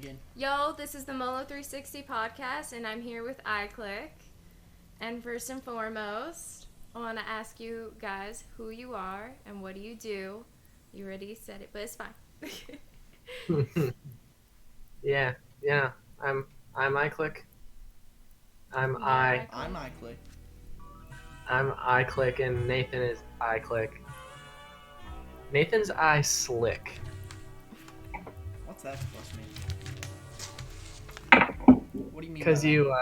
Good. Yo, this is the Molo360 podcast, and I'm here with EyeClick. And first and foremost, I want to ask you guys who you are and what do you do. You already said it, but it's fine. Yeah. I'm EyeClick. I'm Yeah, I'm EyeClick. I'm EyeClick, and Nathan is EyeClick. Nathan's eye slick. What's that supposed to mean? What do you mean? Cause by you,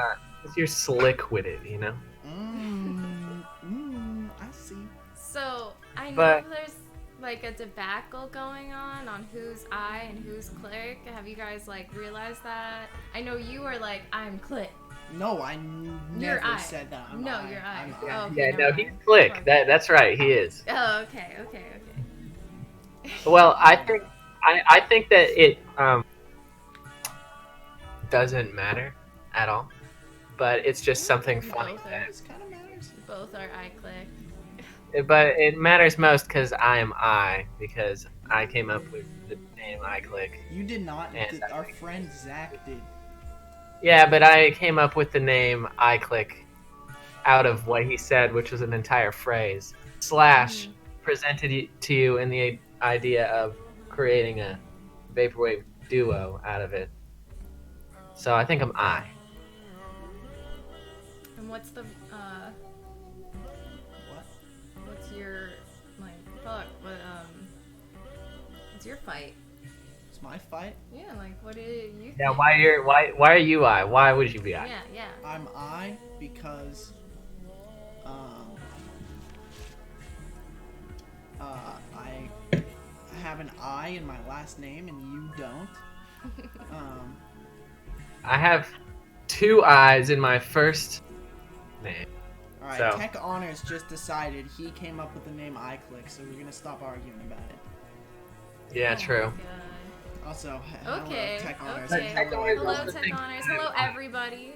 cause you're slick with it, you know. I see. So, I know But- there's like a debacle going on who's I and who's Click. Have you guys like realized that? I know you were like, I'm Click. No, I You're never I. said that. I'm No, I. you're I. I'm Oh, okay, Yeah, never no, he's mind. slick. Fuck. That's right, he is. Oh, okay. Well, I think that it doesn't matter at all, but it's just something funny. Both are, This kind of matters. both are EyeClick. But it matters most because I am because I came up with the name EyeClick. You did not. And Our friend Zach did. Yeah, but I came up with the name EyeClick out of what he said, which was an entire phrase. Slash presented to you in the idea of creating a vaporwave duo out of it. So I think I'm I. And what's the What? what's your what's your fight? It's my fight. Yeah, like what do you think? Yeah, why are you I? Why would you be I? Yeah. I'm I because I have an I in my last name and you don't. I have two eyes in my first name. All right, So- Tech Honors just decided he came up with the name EyeClick, so we're gonna stop arguing about it. Yeah, Oh true. my God. Also, Okay. hello, Tech Honors. Okay. Tech Honors Hello, also Tech thinks Honors. I'm Hello, I. everybody.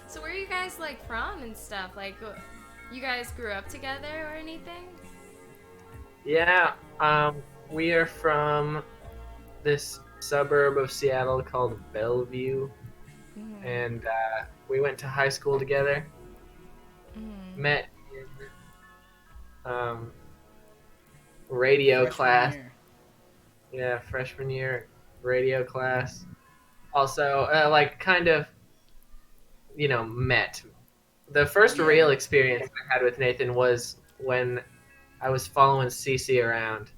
So where are you guys like from and stuff? Like, you guys grew up together or anything? Yeah, we are from this suburb of Seattle called Bellevue, and we went to high school together. Met in radio Freshman class. year. Yeah, freshman year radio class. Also, kind of, met. The first Yeah. real experience I had with Nathan was when I was following Cece around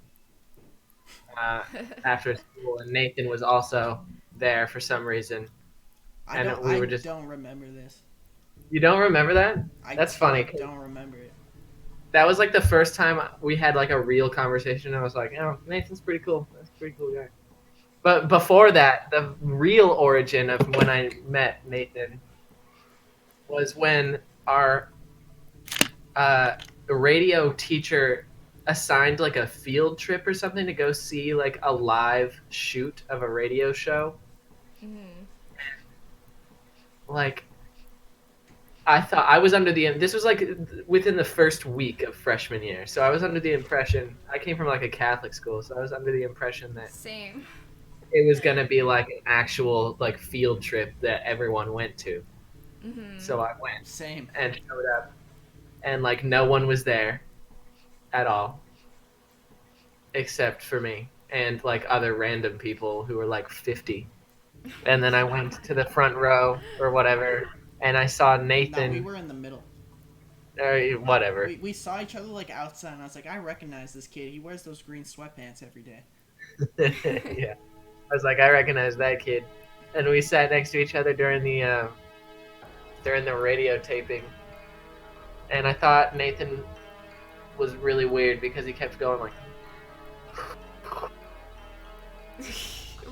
after school, and Nathan was also there for some reason. I And don't. we I were just- don't remember this. You don't remember that? I That's funny. Don't remember it. That was like the first time we had like a real conversation. I was like, oh, Nathan's pretty cool. That's a pretty cool guy. But before that, the real origin of when I met Nathan was when our radio teacher assigned like a field trip or something to go see like a live shoot of a radio show. Like, I thought I was under this was like within the first week of freshman year, so I was under the impression I came from like a Catholic school, so I was under the impression that Same. it was gonna be like an actual like field trip that everyone went to. So I went Same. and showed up, and like no one was there at all, except for me and like other random people who were like 50. And then I went to the front row or whatever, and I saw No, Nathan. we were in the middle. Or whatever. We saw each other like outside, and I was like, I recognize this kid. He wears those green sweatpants every day. Yeah, I was like, I recognize that kid, and we sat next to each other during the radio taping, and I thought Nathan was really weird because he kept going like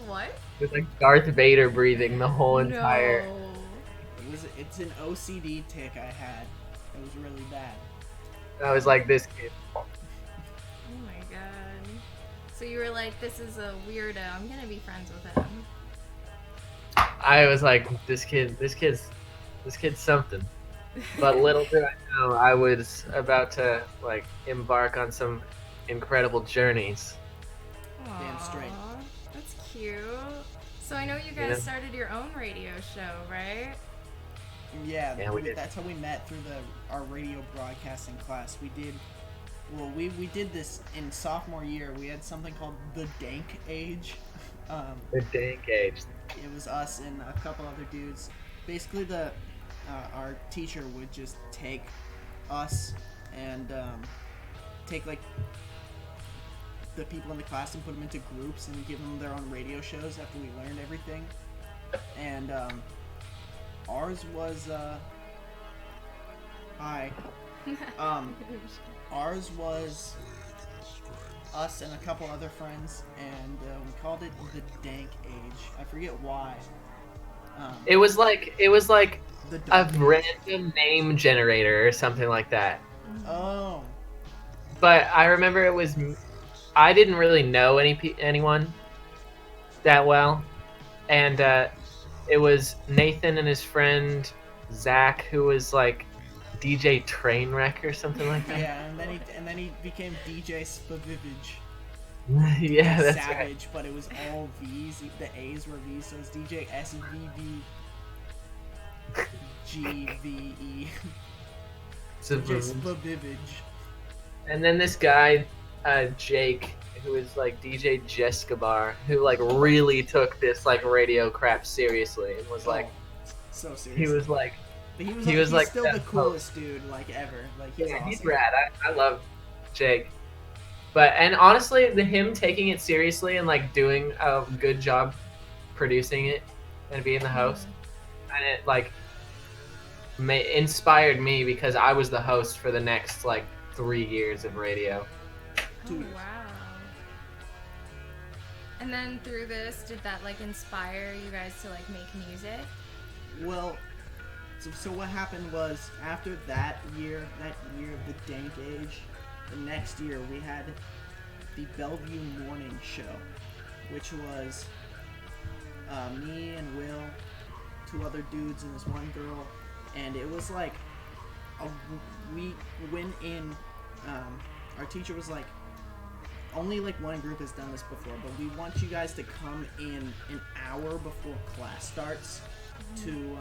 What? with like Darth Vader breathing the whole entire. No. It's an OCD tick I had. It was really bad. I was like, this kid. Oh my God. So you were like, this is a weirdo. I'm gonna be friends with him. I was like, this kid's something. But little did I know, I was about to like embark on some incredible journeys. Damn straight. Aw, that's cute. So I know you guys started your own radio show, right? Yeah, we did. That's how we met through our radio broadcasting class. We did this in sophomore year. We had something called the Dank Age. The Dank Age. It was us and a couple other dudes. Basically, our teacher would just take us and take like the people in the class and put them into groups and give them their own radio shows after we learned everything. And ours was ours was us and a couple other friends, and we called it the Dank Age. I forget why. It was like The a Dark Age. random name generator or something like that. Oh. But I remember it was. I didn't really know anyone that well, and it was Nathan and his friend Zach, who was like DJ Trainwreck or something like that. Yeah, and then he became DJ Spavivage. Yeah, that's Savage, right. but it was all V's. The A's were V's, so it's DJ SVV GVE. DJ Spavivage. And then this guy, Jake, who was like DJ Jescabar, who like really took this like radio crap seriously and was like, so serious. he was like, But he was he's like still the the coolest dude like ever. Like he's awesome. he's rad. I love Jake. And honestly, him taking it seriously and like doing a good job producing it and being the host, and it like inspired me because I was the host for the next like 3 years of radio. Oh, wow. And then through this, did that like inspire you guys to like make music? Well, so what happened was after that year of the Dank Age, the next year we had the Bellevue Morning Show, which was me and Will, 2 other dudes and this one girl, and it was like we went in. Our teacher was like, only like one group has done this before, but we want you guys to come in an hour before class starts to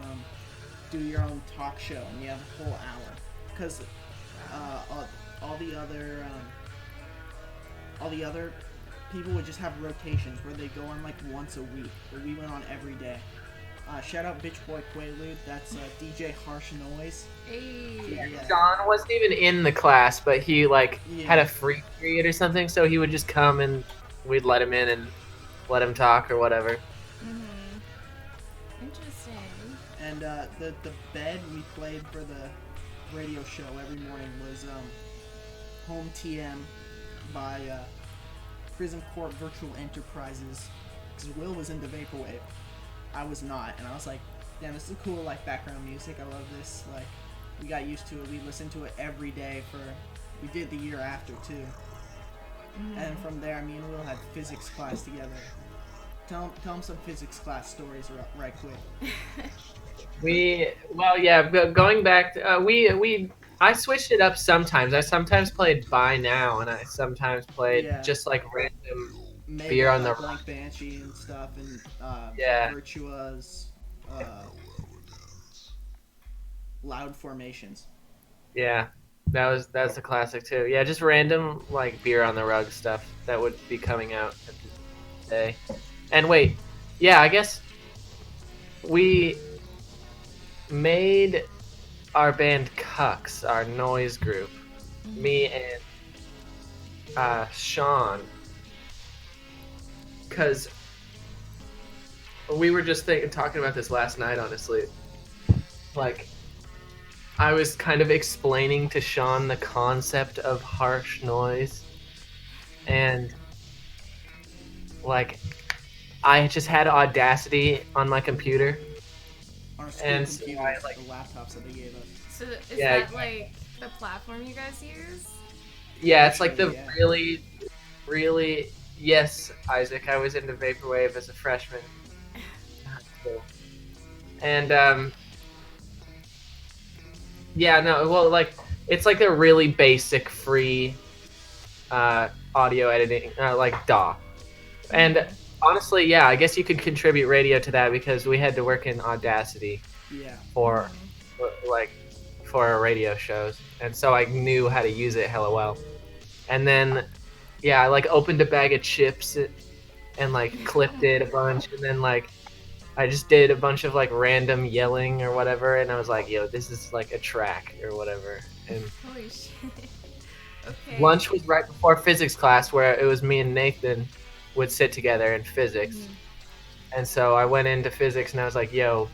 do your own talk show, and you have a whole hour, because all the other people would just have rotations where they go on like once a week, but we went on every day. Shout out Bitch Boy Quaalude, that's DJ Harsh Noise. Hey. Yeah. John wasn't even in the class, but he like Yeah. had a free period or something, so he would just come and we'd let him in and let him talk or whatever. Interesting. And the bed we played for the radio show every morning was Home TM by Prism Corp Virtual Enterprises, because Will was into Vaporwave. I was not, and I was like, damn, this is cool, like, background music. I love this. Like, we got used to it. We listened to it every day we did the year after, too. And from there, me and Will had physics class together. Tell him some physics class stories right quick. Going back, I switched it up sometimes. I sometimes played By Now, and I sometimes played just like random Beer on the Blank Banshee and stuff, and Virtua's Loud Formations. Yeah, that's a classic too. Yeah, just random like Beer on the Rug stuff that would be coming out at the day. And wait, yeah, I guess we made our band Cucks, our noise group. Me and Sean. Because we were just talking about this last night, honestly. Like, I was kind of explaining to Sean the concept of harsh noise. And, like, I just had Audacity on my computer. On our school And so computers, I, the laptops that they gave us. So is that like the platform you guys use? Yeah, it's like the Actually, really... Yes, Isaac, I was into Vaporwave as a freshman. And, it's like the really basic free audio editing, like DAW. And honestly, yeah, I guess you could contribute radio to that because we had to work in Audacity Yeah. for like for our radio shows, and so I knew how to use it hella well. And then, yeah, I like opened a bag of chips and like clipped it a bunch, and then like I just did a bunch of like random yelling or whatever, and I was like, yo, this is like a track or whatever. And Holy shit. Okay. lunch was right before physics class, where it was me and Nathan would sit together in physics. And so I went into physics and I was like, yo,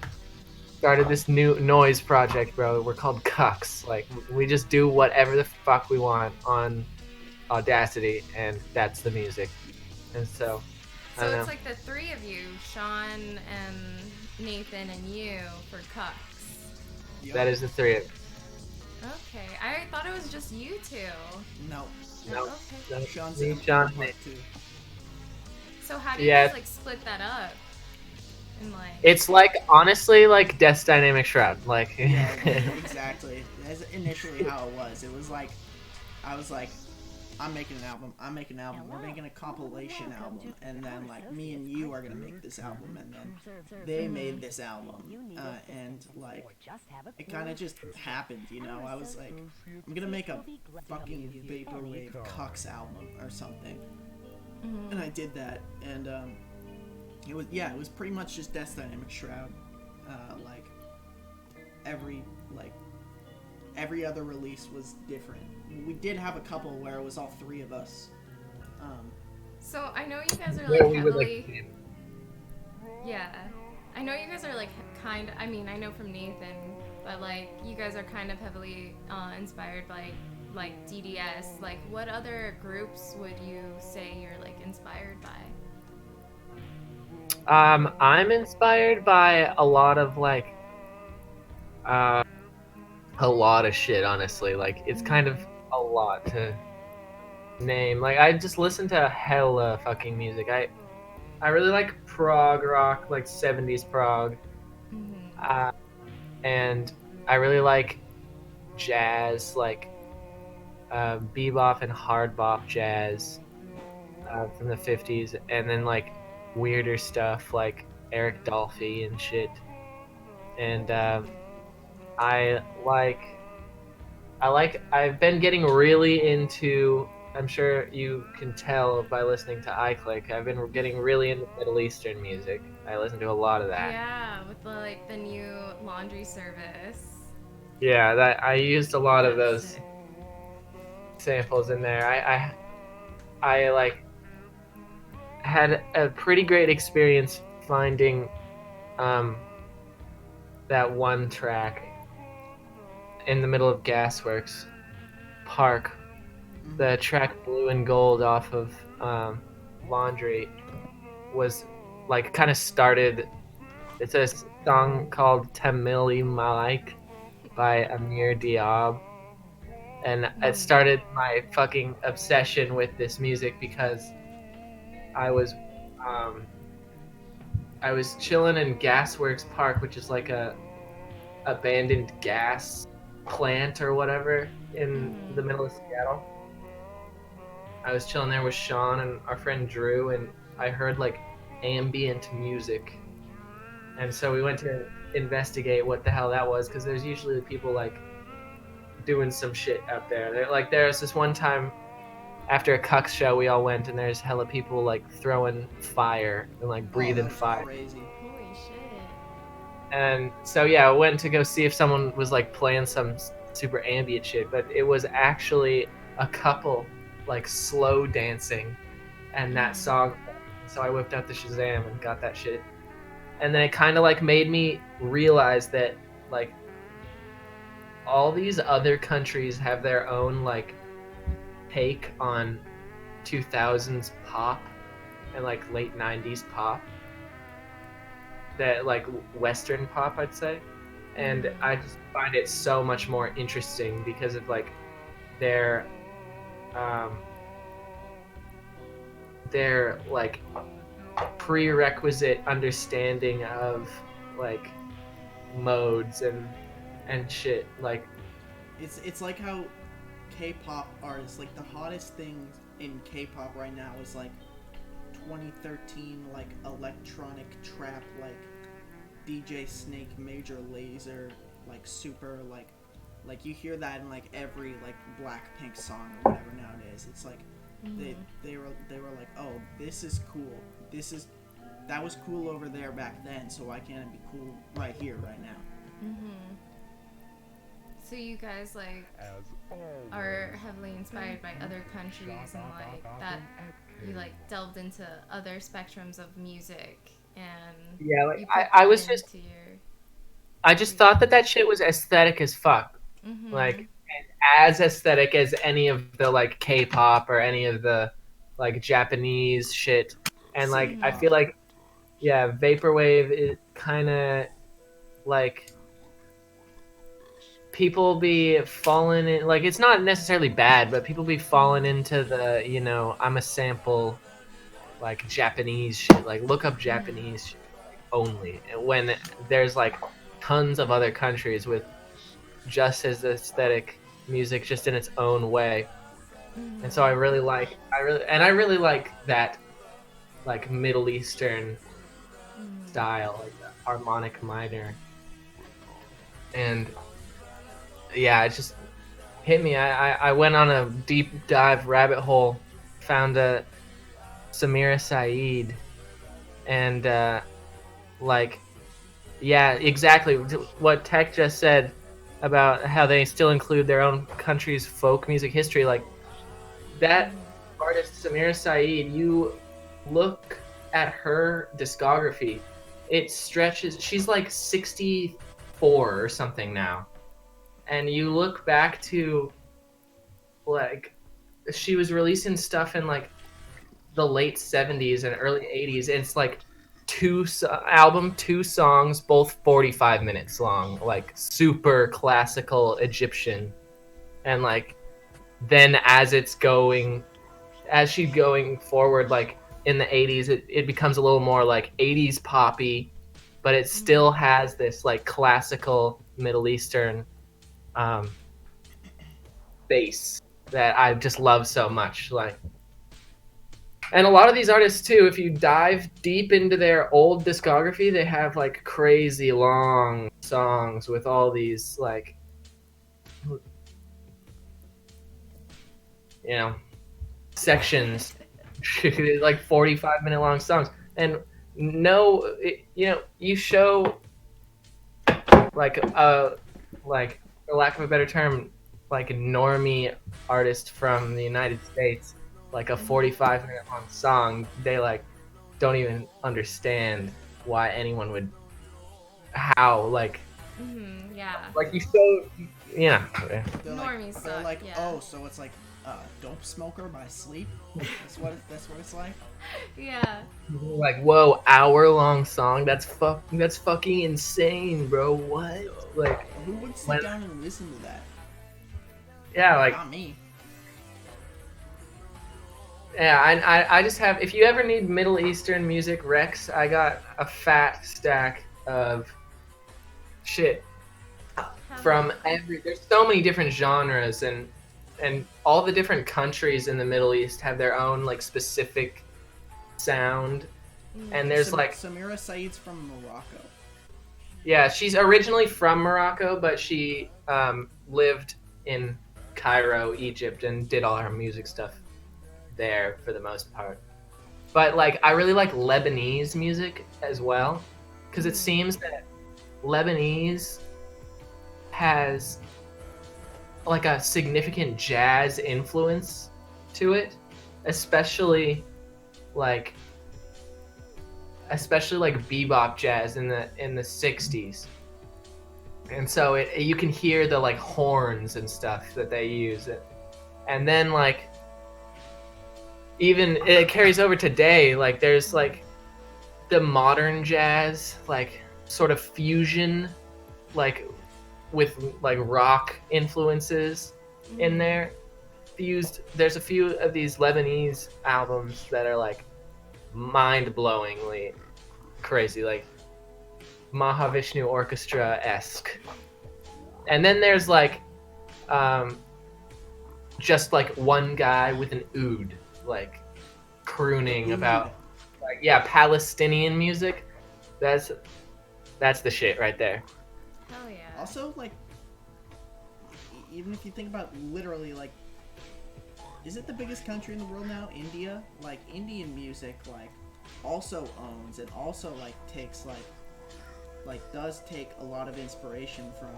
started this new noise project, bro. We're called Cucks. Like, we just do whatever the fuck we want on Audacity, and that's the music. And so, I So don't know. it's like the three of you, Sean and Nathan and you, for Cucks. Yep. That is the three of us. Okay, I thought it was just you two. No. No, Okay. no, Sean's me, in Sean, part Nate. two. So how do you Yeah. guys like split that up? And like, It's like, honestly, like Death's Dynamic Shroud. Like, Yeah, exactly. That's initially how it was. It was like, I was like, I'm making an album. We're making a compilation album, and then like me and you are gonna make this album, and then they made this album, and like it kind of just happened, you know. I was like, I'm gonna make a fucking vaporwave Cucks album or something, and I did that, and it was pretty much just Death's Dynamic Shroud, like every other release was different. We did have a couple where it was all three of us. so I know you guys are where like we would heavily. like. Yeah. I know you guys are like kind of, I mean, I know from Nathan, but like you guys are kind of heavily inspired by like DDS. Like what other groups would you say you're like inspired by? I'm inspired by a lot of like, a lot of shit. Honestly, like it's kind of a lot to name. Like I just listen to hella fucking music. I really like prog rock, like 70s prog, and I really like jazz, like bebop and hard bop jazz from the 50s, and then like weirder stuff like Eric Dolphy and shit. And I like I've been getting really into, I'm sure you can tell by listening to EyeClick, I've been getting really into Middle Eastern music. I listen to a lot of that. Yeah, with the new laundry service. Yeah, that I used a lot of That's those sick. samples in there. I like had a pretty great experience finding that one track in the middle of Gasworks Park, the track Blue and Gold off of Laundry was like kind of started. It's a song called Tamili Malik by Amir Diab, and it started my fucking obsession with this music because I was chilling in Gasworks Park, which is like a abandoned gas plant or whatever in the middle of Seattle. I was chilling there with Sean and our friend Drew, and I heard like ambient music, and so we went to investigate what the hell that was, because there's usually people like doing some shit up there. There's this one time after a Cucks show we all went, and there's hella people like throwing fire and like breathing fire. Crazy. Holy shit. And so yeah, I went to go see if someone was like playing some super ambient shit, but it was actually a couple like slow dancing, and that song. So I whipped out the Shazam and got that shit, and then it kind of like made me realize that like all these other countries have their own like take on 2000s pop and like late 90s pop, that like Western pop, I'd say, and I just find it so much more interesting because of like their like prerequisite understanding of like modes and shit. Like It's like how K-pop artists, like the hottest thing in K-pop right now is like 2013 like electronic trap, like DJ Snake, Major Lazer, like super like you hear that in like every like Blackpink song or whatever nowadays. It's like they were like, oh, this is cool. That was cool over there back then, so why can't it be cool right here, right now? So you guys like are heavily inspired by other countries, and like that you like delved into other spectrums of music, and Yeah, like you I just thought that shit was aesthetic as fuck. Like as aesthetic as any of the like K-pop or any of the like Japanese shit. And like I feel like vaporwave is kind of like people be falling in, like it's not necessarily bad, but people be falling into the, you know, I'm a sample like Japanese shit. Like look up Japanese shit only, when there's like tons of other countries with just as aesthetic music, just in its own way. And so I really like that like Middle Eastern style, like the harmonic minor. And yeah, it just hit me. I went on a deep dive rabbit hole, found a Samira Saeed, and like, yeah, exactly what Tech just said about how they still include their own country's folk music history. Like that artist Samira Saeed, you look at her discography, it stretches. She's like 64 or something now, and you look back to like she was releasing stuff in like the late 70s and early 80s, and it's like two songs, both 45 minutes long, like super classical Egyptian. And like then as she's going forward, like in the 80s, it becomes a little more like 80s poppy, but it still has this like classical Middle Eastern bass that I just love so much. Like, and a lot of these artists too, if you dive deep into their old discography, they have like crazy long songs with all these like, you know, sections, like 45-minute long songs. And you show like for lack of a better term, like a normie artist from the United States, like a 45-minute long song, they like don't even understand why anyone would, how like like you so normies suck, they're like oh, so it's like Dope Smoker by Sleep. That's what it's like. Yeah. Like, whoa, hour-long song? That's fucking insane, bro. What? Like, who would sit down and listen to that? Yeah, like not me. Yeah, I just have. If you ever need Middle Eastern music, Rex, I got a fat stack of shit from every. There's so many different genres, and all the different countries in the Middle East have their own like specific sound. And there's like Samira Saeed's from Morocco. Yeah, she's originally from Morocco, but she lived in Cairo, Egypt, and did all her music stuff there for the most part. But like, I really like Lebanese music as well, because it seems that Lebanese has like a significant jazz influence to it, especially like bebop jazz in the 60s. And so you can hear the like horns and stuff that they use, and then like even it carries over today. Like there's like the modern jazz, like sort of fusion, like with like rock influences in there fused. There's a few of these Lebanese albums that are like mind-blowingly crazy, like Mahavishnu Orchestra-esque. And then there's like just like one guy with an oud, like crooning about like, yeah, Palestinian music. That's the shit right there. Hell yeah. Also, like, even if you think about literally, like, is it the biggest country in the world now? India? Like, Indian music, like, also owns and also, like, takes, does take a lot of inspiration from,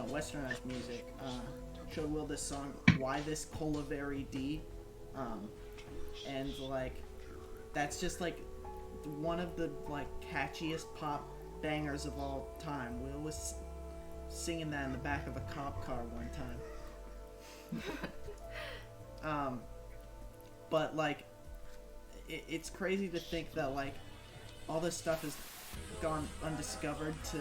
westernized music. Showed Will this song, Why This Colaveri D? And, like, that's just, like, one of the, like, catchiest pop bangers of all time. Will was singing that in the back of a cop car one time. But like, it's crazy to think that like all this stuff has gone undiscovered to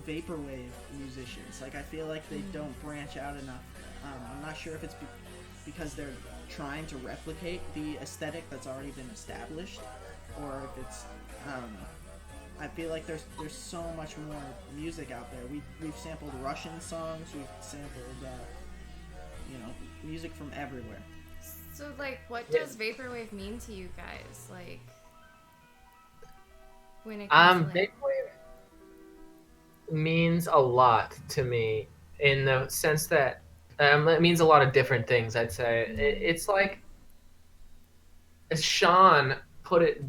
vaporwave musicians. Like, I feel like they don't branch out enough. I'm not sure if it's because they're trying to replicate the aesthetic that's already been established, or if it's, I don't know. I feel like there's so much more music out there. We've sampled Russian songs. We've sampled, music from everywhere. So, like, what does vaporwave mean to you guys? Like, when it comes to, like... Vaporwave means a lot to me in the sense that it means a lot of different things. I'd say it's like Sean put it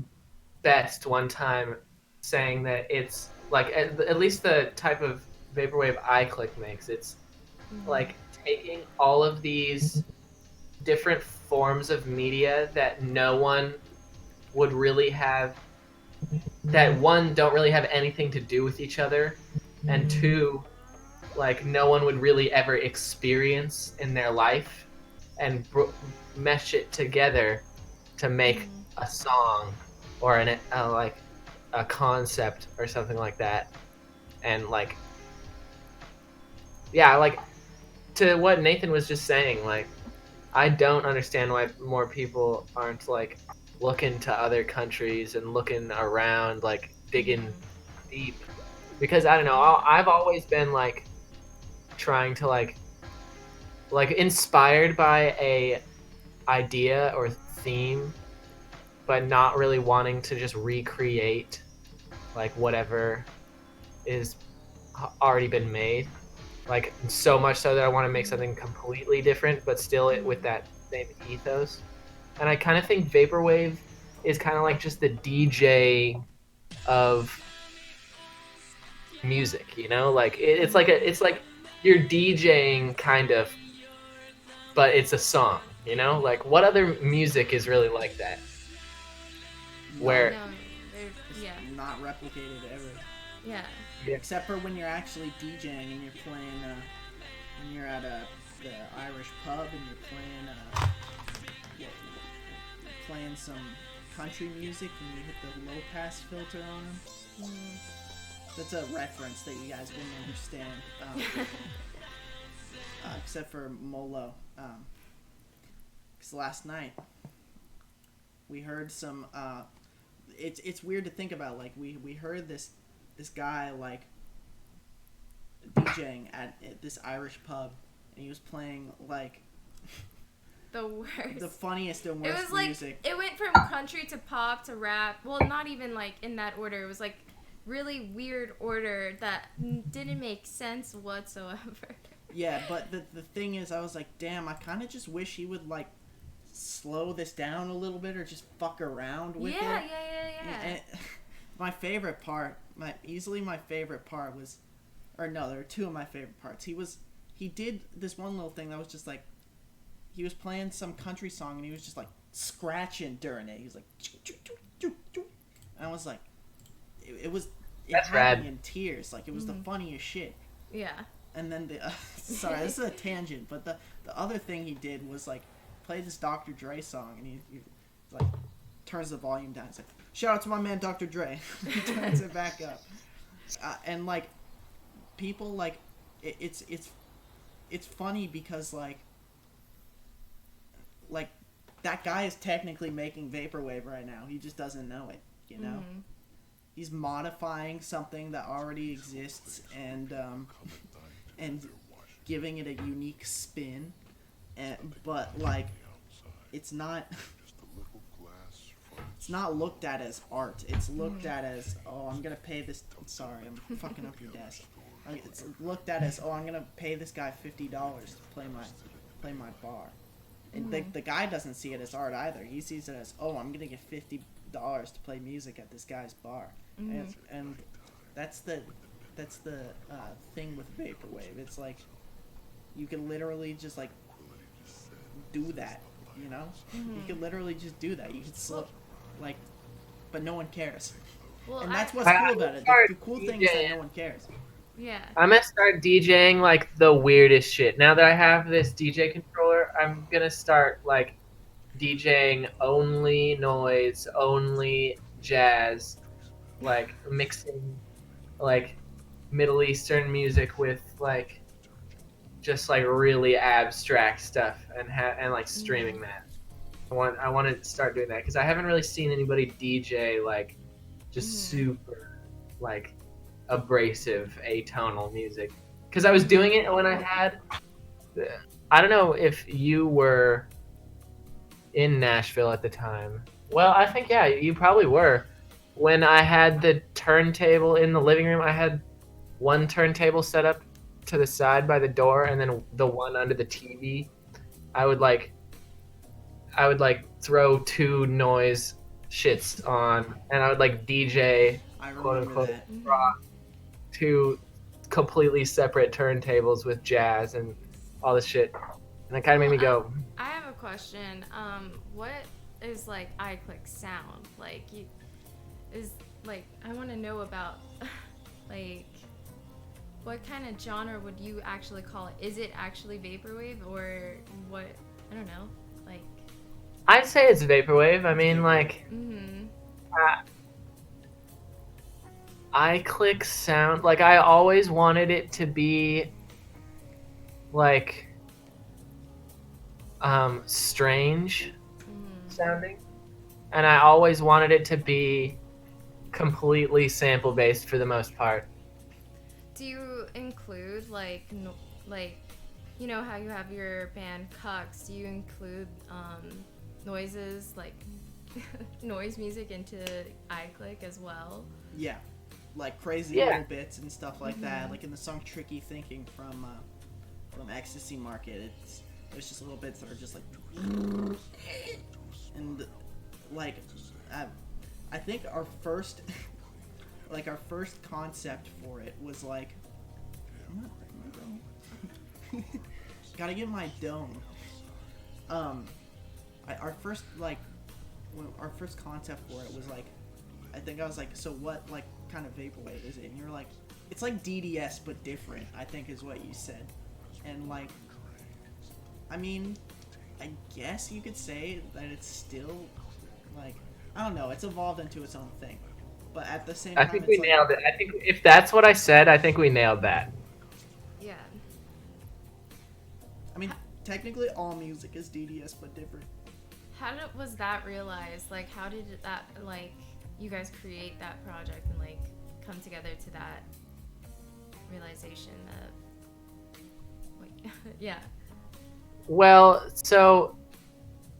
best one time, saying that it's like at least the type of vaporwave EyeClick makes. It's like taking all of these different forms of media that no one would really have, that one, don't really have anything to do with each other, and two, like no one would really ever experience in their life, and mesh it together to make a song or like a concept or something like that. And like, yeah, like to what Nathan was just saying, like I don't understand why more people aren't like looking to other countries and looking around, like digging deep, because I don't know, I've always been like trying to like inspired by a idea or theme, but not really wanting to just recreate like whatever is already been made, like so much so that I want to make something completely different but still with that same ethos. And I kind of think vaporwave is kind of like just the DJ of music, like it's like you're DJing kind of, but it's a song, like what other music is really like that, where No, it's yeah. not replicated ever. Yeah. Except for when you're actually DJing and you're playing, when you're at the Irish pub and you're playing some country music and you hit the low pass filter on them. That's a reference that you guys wouldn't understand. Except for Molo. Because last night we heard some. It's weird to think about. Like we heard this guy like DJing at this Irish pub, and he was playing like The worst. the funniest and worst It was like music. it went from country to pop to rap. Well, not even like in that order. It was like really weird order that didn't make sense whatsoever. Yeah, but the thing is, I was like, damn, I kind of just wish he would like slow this down a little bit or just fuck around with it. Yeah. And my favorite part, easily my favorite part was, or no, there were two of my favorite parts. He did this one little thing that was just like, he was playing some country song and he was just like scratching during it. He was like, and I was like, it had me in tears. Like, it was the funniest shit. Yeah. And then sorry, this is a tangent, but the other thing he did was like play this Dr. Dre song, and he like turns the volume down. He's like, shout out to my man Dr. Dre. He turns it back up, and like people like it's funny because like that guy is technically making vaporwave right now. He just doesn't know it, He's modifying something that already exists and giving it a unique spin, but like it's not it's not looked at as art. It's looked at as, oh, I'm gonna pay this. Sorry, I'm fucking up your desk. It's looked at as, oh, I'm gonna pay this guy $50 to play my bar, and the guy doesn't see it as art either. He sees it as, oh, I'm gonna get $50 to play music at this guy's bar, and that's the thing with vaporwave. It's like you can literally just like do that, you know. You can literally just do that. You can slip, like, but no one cares. Well, And that's what's cool about it. The cool thing is that no one cares. Yeah. I'm gonna start DJing like the weirdest shit. Now that I have this DJ controller, I'm gonna start like DJing only noise, only jazz, like mixing like Middle Eastern music with like just like really abstract stuff and like streaming that. I want to start doing that because I haven't really seen anybody DJ like just super like abrasive atonal music. Because I was doing it when I had, I don't know if you were in Nashville at the time. Well, I think yeah, you probably were. When I had the turntable in the living room, I had one turntable set up to the side by the door, and then the one under the TV. I would like throw two noise shits on, and I would like DJ, quote unquote, rock, two completely separate turntables with jazz and all this shit, and it kind of made me go. I have a question. What is like EyeClick sound like? I want to know about like what kind of genre would you actually call it? Is it actually vaporwave or what? I don't know. Like, I'd say it's vaporwave. I mean, like, EyeClick sound. Like, I always wanted it to be like strange sounding, and I always wanted it to be completely sample based for the most part. do you include like you know how you have your band Cucks? Do you include noises like noise music into EyeClick as well? Yeah, like crazy little bits and stuff like that. Like in the song "Tricky Thinking" from Ecstasy Market, there's just little bits that are just like, and like I think our first concept for it was like, gotta get my dome. Our first concept for it was like, I think I was like, so what like kind of vaporwave is it? And you're like, it's like DDS but different, I think is what you said. And like, I mean, I guess you could say that it's still like, I don't know, it's evolved into its own thing. But at the same time, I think we nailed it. I think if that's what I said, I think we nailed that. Yeah. I mean, technically all music is DDS but different. Was that realized? Like, how did that, like, you guys create that project and, like, come together to that realization of, like, yeah. Well, so,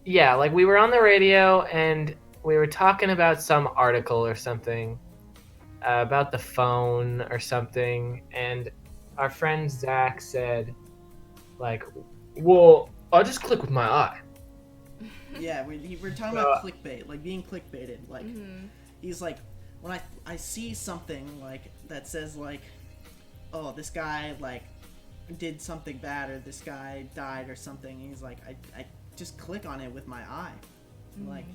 yeah, like, we were on the radio, and we were talking about some article or something, about the phone or something, and our friend Zach said, like, well, I'll just click with my eye. Yeah, we're talking about clickbait, like being clickbaited. Like, he's like, when I see something like that says like, oh, this guy like did something bad or this guy died or something, he's like, I just click on it with my eye. Like,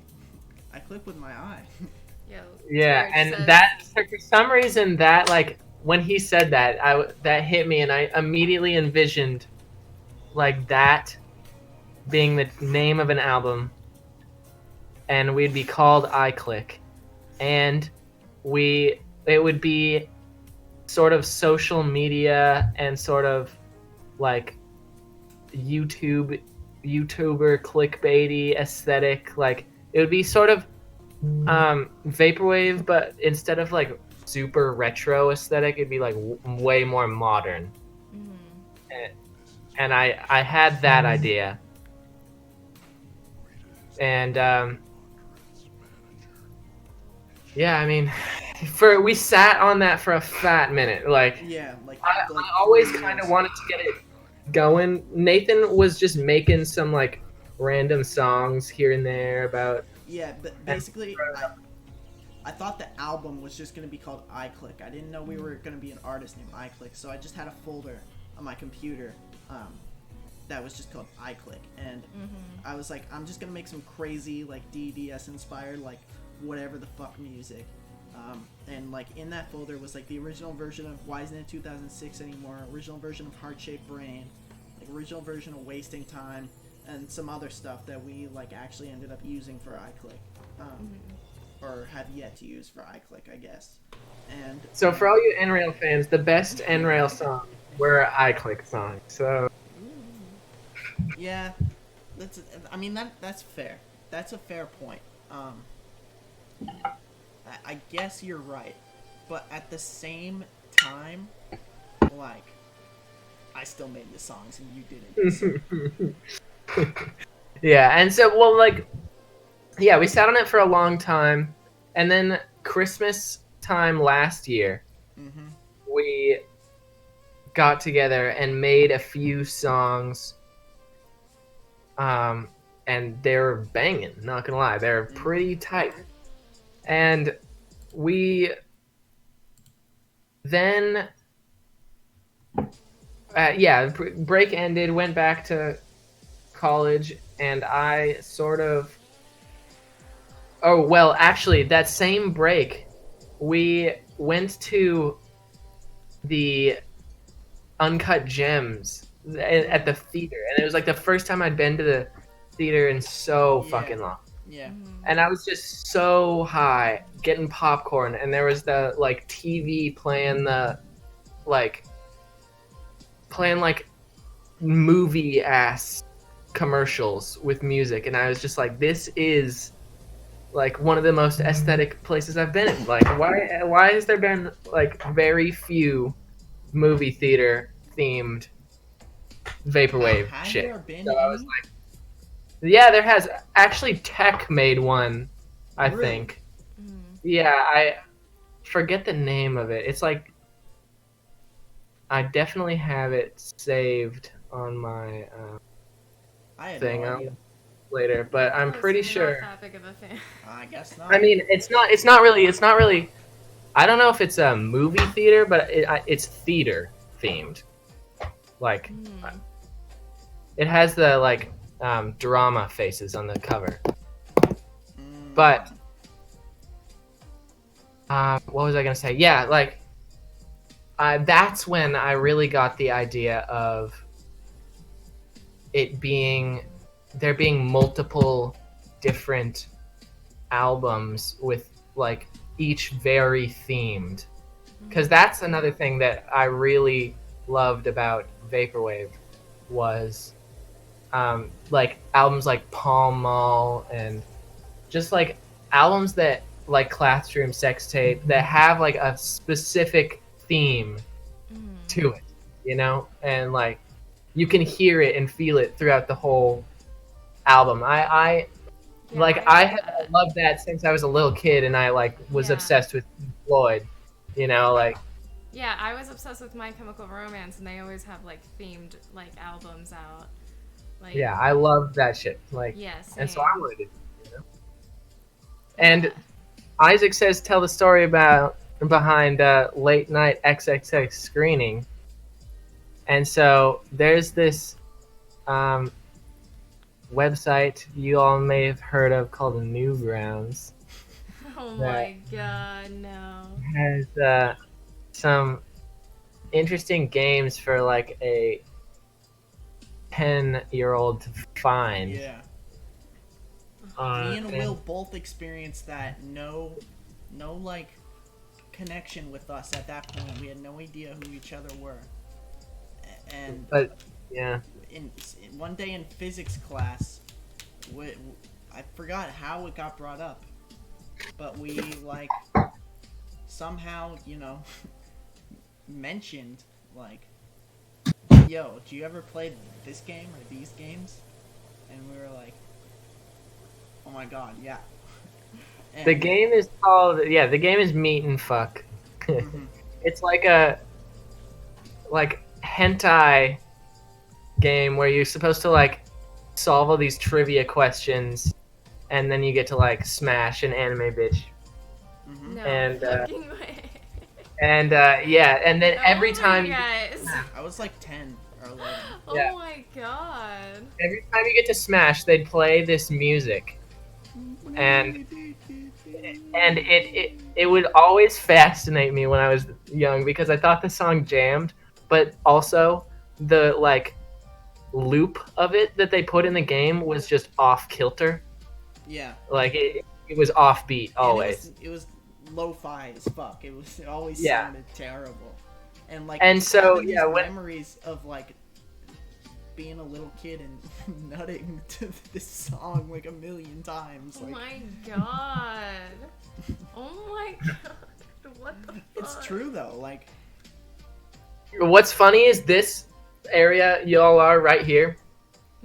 I click with my eye. Yeah, and that for some reason that like when he said that, that hit me, and I immediately envisioned like that being the name of an album, and we'd be called EyeClick, and it would be sort of social media and sort of like YouTuber clickbaity aesthetic. Like it would be sort of vaporwave, but instead of like super retro aesthetic, it'd be like way more modern. And I had that idea. And Yeah, I mean, we sat on that for a fat minute. Like, Yeah, like I always 3 kind of years. wanted to get it going. Nathan was just making some like random songs here and there about. Yeah, but And basically, I thought the album was just gonna be called EyeClick. I didn't know we were gonna be an artist named EyeClick, so I just had a folder on my computer that was just called EyeClick, and I was like, I'm just gonna make some crazy like DDS inspired like whatever the fuck music. And like in that folder was like the original version of Why Isn't It 2006 Anymore, original version of Heart Shaped Brain, like original version of Wasting Time, and some other stuff that we like actually ended up using for EyeClick. Or have yet to use for EyeClick, I guess. And so for all you N-Rail fans, the best N-Rail songs were EyeClick songs. So yeah, I mean that's fair. That's a fair point. I guess you're right, but at the same time, like, I still made the songs and you didn't. yeah, and so well, like, yeah, we sat on it for a long time, and then Christmas time last year, we got together and made a few songs. And they're banging. Not gonna lie, they're pretty tight. And we then, break ended, went back to college, and I sort of. Oh well, actually, that same break, we went to the Uncut Gems at the theater, and it was like the first time I'd been to the theater in so fucking long. Yeah. And I was just so high, getting popcorn, and there was the like TV playing movie ass commercials with music, and I was just like, this is like one of the most aesthetic places I've been in. Like, why has there been like very few movie theater themed vaporwave Has shit? there been So I was any? like, yeah, there has. Actually, Tech made one, I Really? think. Yeah, I forget the name of it. It's like, I definitely have it saved on my I had thing no idea. later, but I'm Oh, pretty so you're sure. not that big of a fan. I guess not. I mean, it's not really. I don't know if it's a movie theater, but it's theater themed. Like, it has the like drama faces on the cover. But what was I gonna say? Yeah, like that's when I really got the idea of there being multiple different albums with like each very themed, because that's another thing that I really loved about vaporwave was like albums like Palm Mall and just like albums that like Classroom Sex Tape that have like a specific theme to it, you know, and like you can hear it and feel it throughout the whole album. I have loved that since I was a little kid, and I like was obsessed with Pink Floyd, you know, like. Yeah, I was obsessed with My Chemical Romance, and they always have like themed like albums out. Like, Yeah, I love that shit. Like, yeah, and so same. I wanted it, you know. And Isaac says, tell the story behind late night XXX screening. And so there's this website you all may have heard of called Newgrounds. Oh my god, no. Has some interesting games for like a 10-year-old to find. Yeah. Me and Will both experienced that. No, like connection with us at that point. We had no idea who each other were. And yeah. In one day in physics class, I forgot how it got brought up, but we like somehow, you know, mentioned like, yo, do you ever play this game or these games? And we were like, oh my god, yeah. The game is called the game is Meat and Fuck. Mm-hmm. It's like a hentai game where you're supposed to like solve all these trivia questions, and then you get to like smash an anime bitch. Mm-hmm. No And, fucking way. And and then every Oh my time guys. I was like 10 or 11. Oh Yeah. my god. every time you get to smash, they'd play this music, and it would always fascinate me when I was young because I thought the song jammed, but also the like loop of it that they put in the game was just off kilter. Yeah. Like it was offbeat always. And it was lo-fi as fuck. It always Yeah. sounded terrible. And like And so, having these yeah, when- memories of like being a little kid and nutting to this song like a million times. Oh Like my god. Oh my god. What the fuck? it's true though. Like What's funny is this area y'all are right here,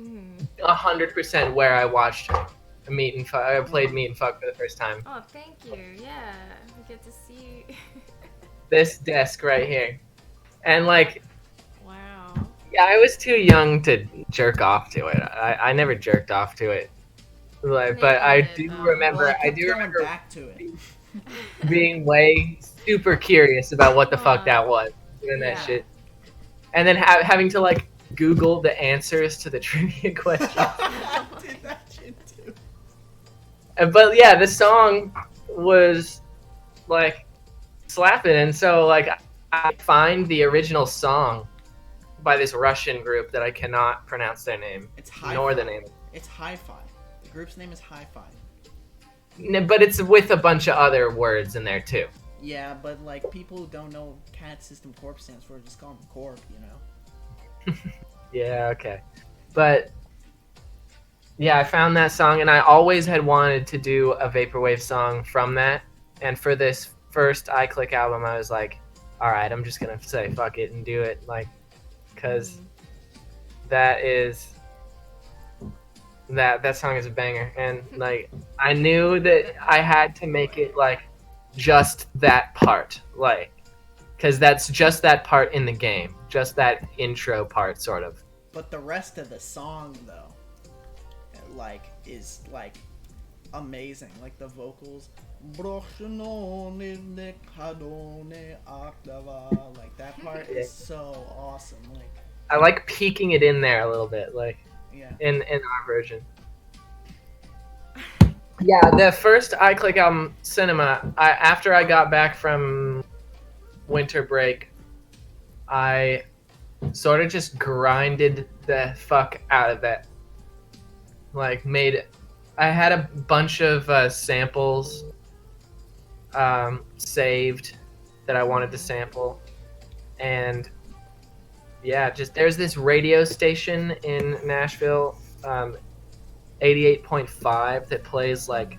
Mhm. 100% where I watched Meat and Fuck. I played Meat and Fuck for the first time. Oh, thank you. Yeah. We get to see. This desk right here, and like, Wow. yeah, I was too young to jerk off to it. I never jerked off to it, like, but I Naked, do though. remember. well, I do going remember back to it. being way super curious about what the fuck Aw. that was, doing Yeah. that shit, and then having to like Google the answers to the trivia questions. I did that shit too. But yeah, the song was like slapping, and so like I find the original song by this Russian group that I cannot pronounce their name It's hi-fi. nor the name. It's hi-fi. The group's name is hi-fi. But it's with a bunch of other words in there too. Yeah, but like people who don't know Cat System Corp stands for, just call them Corp, you know. Yeah, okay. But yeah, I found that song, and I always had wanted to do a vaporwave song from that. And for this first EyeClick album, I was like, all right, I'm just gonna say fuck it and do it, like, because that song is a banger, and like I knew that I had to make it like just that part, like, because that's just that part in the game, just that intro part, sort of. But the rest of the song, though, like, is like amazing. Like the vocals, like that part is so awesome. Like, I like peeking it in there a little bit, like yeah. in our version. Yeah, the first EyeClick album, Cinema, after I got back from winter break, I sort of just grinded the fuck out of that. Like, I had a bunch of samples saved that I wanted to sample, and yeah, just there's this radio station in Nashville, 88.5, that plays like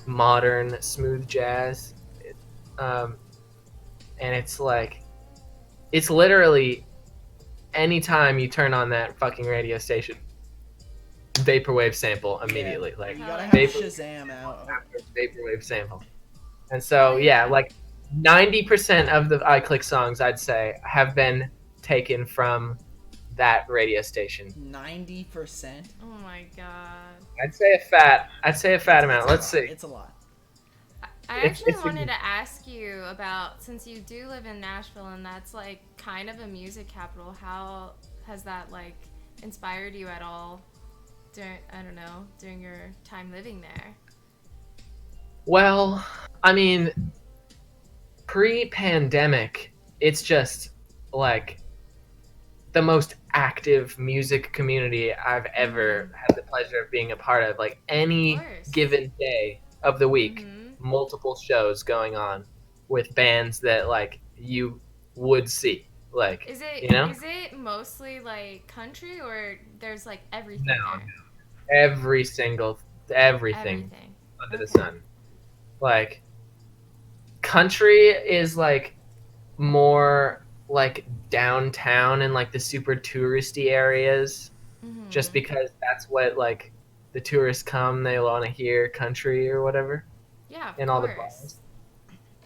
modern smooth jazz, and it's like, it's literally anytime you turn on that fucking radio station, vaporwave sample immediately. Like, You gotta have Vapor- Shazam out. vaporwave sample. And so yeah, like 90% of the EyeClick songs, I'd say, have been taken from that radio station. 90%. Oh my god. I'd say a fat amount. Let's see. It's a lot. I It's- actually it's a- wanted to ask you about, since you do live in Nashville and that's like kind of a music capital, how has that like inspired you at all during your time living there? Well, I mean, pre-pandemic, it's just like the most active music community I've ever had the pleasure of being a part of. Like, any Of course. given day of the week, Mhm. multiple shows going on with bands that like you would see. Like, Is it you know? is it mostly like country, or there's like everything No, there? everything Everything. under the Okay. sun. Like, country is like more like downtown and like the super touristy areas, Mhm. just because that's what like the tourists come, they want to hear country or whatever. Yeah, of in all the course. bars.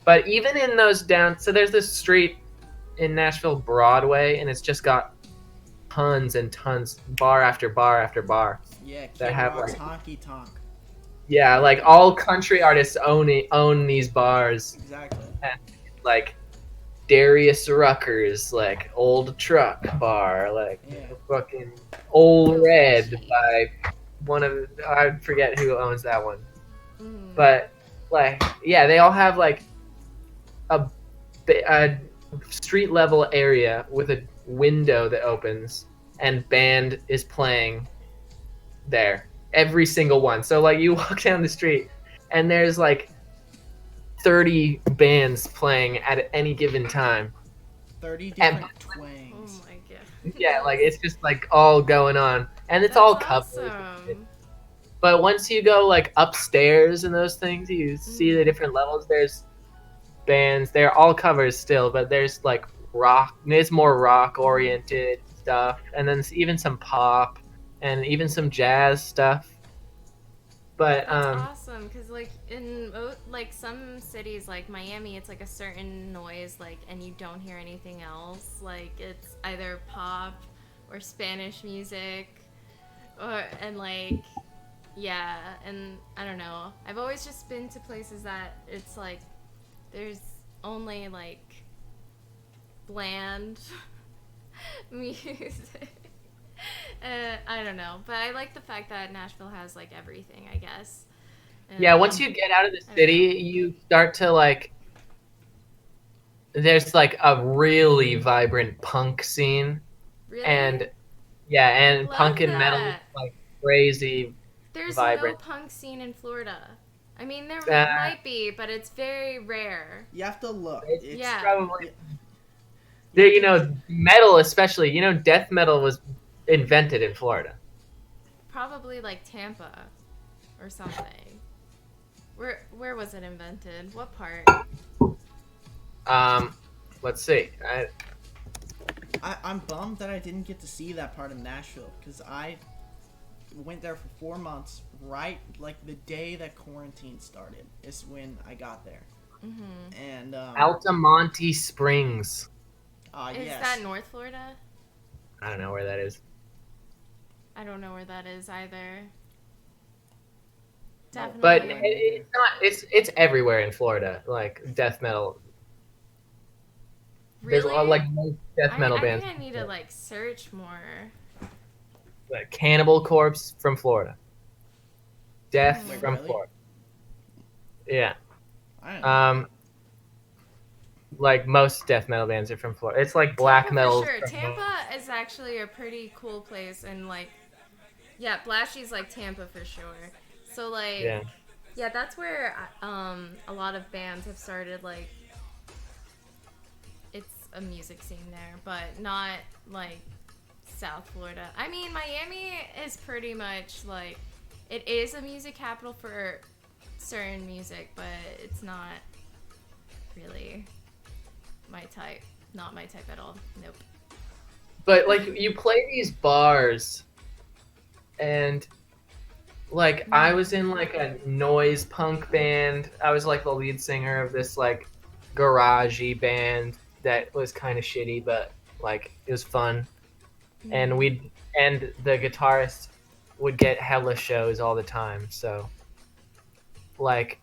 But even in those so there's this street in Nashville, Broadway, and it's just got tons and tons, bar after bar after bar. Yeah, That Kid have Rock's like, Honky Tonk. yeah, like all country artists own these bars, Exactly. and like Darius Rucker's like Old Truck Bar, like Yeah. fucking Old Oh, Red shit. by one of, I forget who owns that one, Mm. but like yeah, they all have like a street level area with a window that opens and band is playing there, every single one. So like you walk down the street and there's like 30 bands playing at any given time. 30 different Oh twangs. my god. Yeah, like it's just like all going on, and it's That's all covered. awesome. But once you go like upstairs in those things, you see the different levels. There's bands. They're all covers still, but there's like rock. It's more rock oriented stuff, and then even some pop, and even some jazz stuff. But That's awesome, because like in like some cities like Miami, it's like a certain noise, like, and you don't hear anything else. Like it's either pop or Spanish music, and like, yeah, and I don't know. I've always just been to places that it's like there's only like bland music. I don't know, but I like the fact that Nashville has like everything, I guess. And, yeah, once you get out of the city, you start to like. There's like a really vibrant punk scene, really, and yeah, and love punk and metal that. like crazy There's vibrant. no punk scene in Florida. I mean, there Uh, might be, but it's very rare. You have to look. It's Yeah. probably there. You know, metal especially. You know, death metal was invented in Florida. Probably like Tampa or something. Where was it invented? What part? Let's see. I'm bummed that I didn't get to see that part of Nashville because I went there for 4 months. Right, like the day that quarantine started is when I got there. Mm-hmm. And Altamonte Springs. Is yes. that North Florida? I don't know where that is. I don't know where that is either. Definitely. But it's not. It's everywhere in Florida. Like death metal. There's a lot, like most death metal I bands. think I need to like search more. Like Cannibal Corpse from Florida. Death Wait, from really? Florida. Yeah. I don't know. Like most death metal bands are from Florida. It's like black Tampa metal. For sure. Tampa is actually a pretty cool place, and like, yeah, Blashy's like Tampa for sure. So like, yeah, that's where a lot of bands have started. Like, it's a music scene there, but not like South Florida. I mean, Miami is pretty much like, it is a music capital for certain music, but it's not really my type. Not my type at all. Nope. But like you play these bars, and like I was in like a noise punk band. I was like the lead singer of this like garagey band that was kind of shitty, but like it was fun. And the guitarist would get hella shows all the time. So like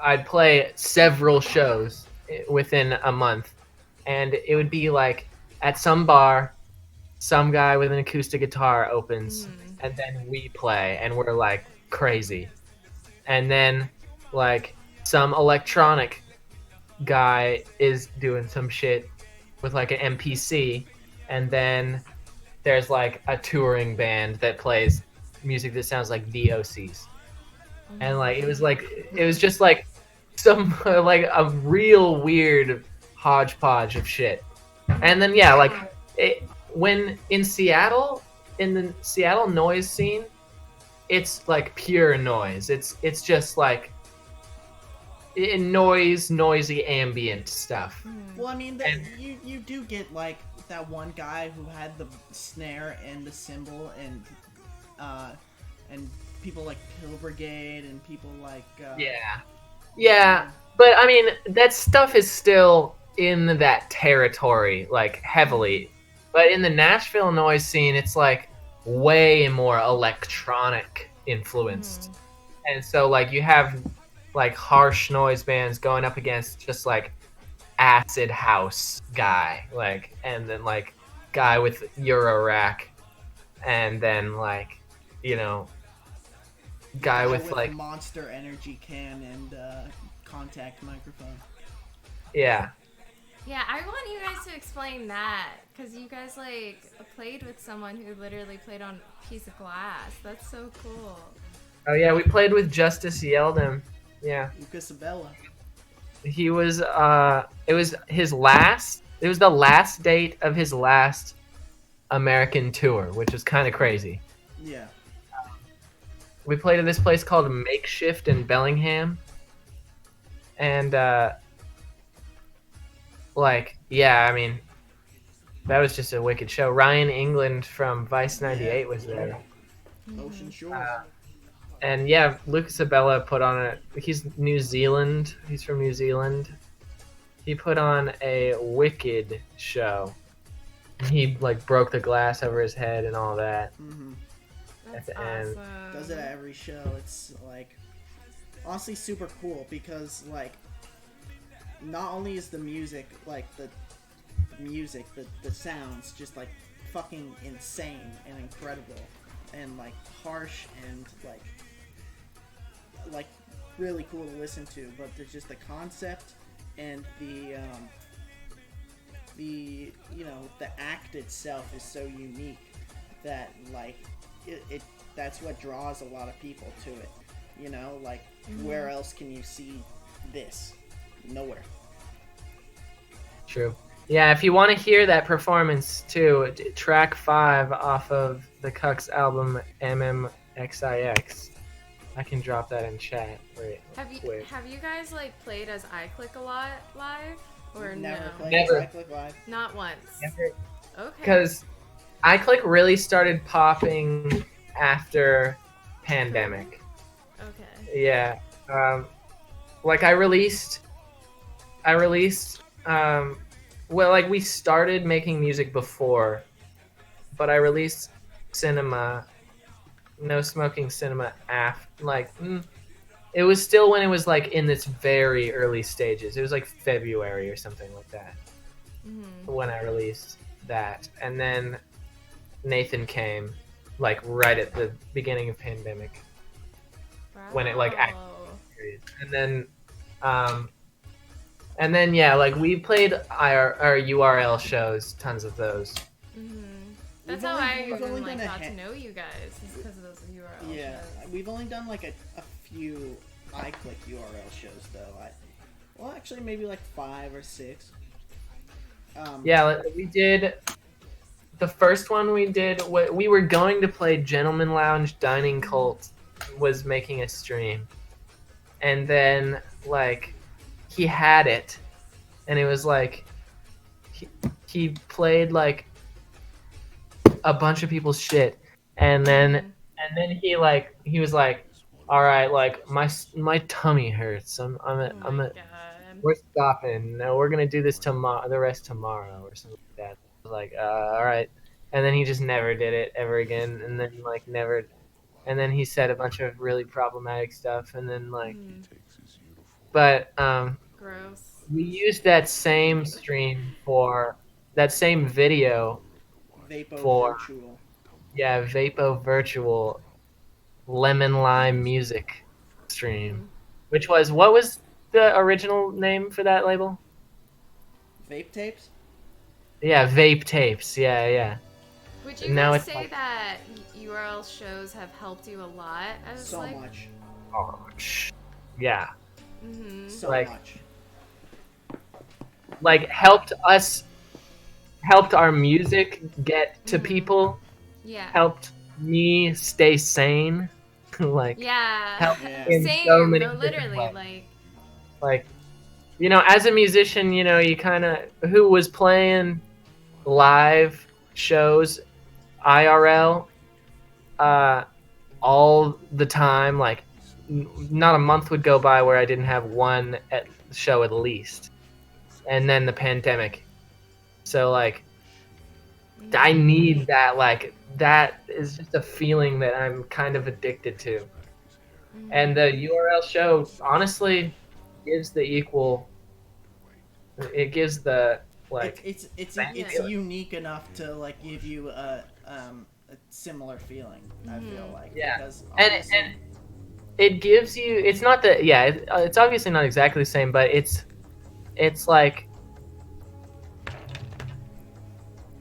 I'd play several shows within a month, and it would be like at some bar, some guy with an acoustic guitar opens, and then we play, and we're like crazy, and then like some electronic guy is doing some shit with like an MPC, and then there's like a touring band that plays music that sounds like VOCs, and like it was just like some like a real weird hodgepodge of shit. And then yeah, like when in Seattle, in the Seattle noise scene, it's like pure noise. It's just like noisy ambient stuff. Well, I mean, you do get like that one guy who had the snare and the cymbal and people like Pill Brigade and people like yeah, but I mean that stuff is still in that territory, like heavily. But in the Nashville noise scene, it's like way more electronic influenced, and so like you have like harsh noise bands going up against just like acid house guy, like, and then like guy with Euro rack, and then like, you know, guy with like Monster Energy can and contact microphone. Yeah. Yeah, I want you guys to explain that, because you guys like played with someone who literally played on a piece of glass. That's so cool. Oh yeah, we played with Justice Yeldon. Yeah. Isabella. He was it was the last date of his last American tour, which was kind of crazy. Yeah. We played at this place called Makeshift in Bellingham. And like, yeah, I mean, that was just a wicked show. Ryan England from Vice 98 was there. Ocean Shores. And yeah, Lucas Abela put on he's New Zealand. He's from New Zealand. He put on a wicked show. He like broke the glass over his head and all that. That's at the awesome. end. Does it at every show. It's like honestly super cool because like not only is the music like the sounds just like fucking insane and incredible and like harsh and like really cool to listen to, but there's just the concept and the you know, the act itself is so unique that like it that's what draws a lot of people to it, you know, like where else can you see this? Nowhere. True. Yeah, if you want to hear that performance too, track 5 off of the Cucks album MMXIX. I can drop that in chat. Wait, Have you guys like played as EyeClick a lot live or Never no? played Never. EyeClick live. Not once. Never. Okay. Because EyeClick really started popping after pandemic. Okay. Yeah. Like I released well, like we started making music before, but I released Cinema, No Smoking Cinema after, like, it was still when it was like in its very early stages. It was like February or something like that when I released that. And then Nathan came like right at the beginning of pandemic. Wow. When it like and then yeah, like we played our URL shows, tons of those. That's how I even like got to know you guys, is because of those URL shows. We've only done like a few EyeClick URL shows though. Well, actually maybe like 5 or 6. Yeah, we did. The first one we did, we were going to play Gentleman Lounge Dining Cult was making a stream, and then like he had it, and it was like he played like a bunch of people's shit, and then he was like, all right, like my tummy hurts. We're stopping. No, we're gonna do this tomorrow. The rest tomorrow or something like that. I was like, all right. And then he just never did it ever again. And then like never. And then he said a bunch of really problematic stuff. And then like, but gross. We used that same stream for that same video Virtual. Yeah, Vapo Virtual Lemon Lime Music stream, which was what was the original name for that label? Vape Tapes? Yeah, Vape Tapes. Yeah. Would you guys say that URL shows have helped you a lot? So much. Oh, yeah. So much. Like helped our music get to people. Yeah. Helped me stay sane. Like Same. So many literally like you know, as a musician, you know, you kind of who was playing live shows IRL all the time. Like, not a month would go by where I didn't have one show at least. And then the pandemic. So like, I need that. Like, that is just a feeling that I'm kind of addicted to. And the URL show honestly gives the equal. It gives the like. It's unique enough to like give you a similar feeling. I feel like because honestly, and it gives you. It's not that. Yeah, it's obviously not exactly the same, but it's like.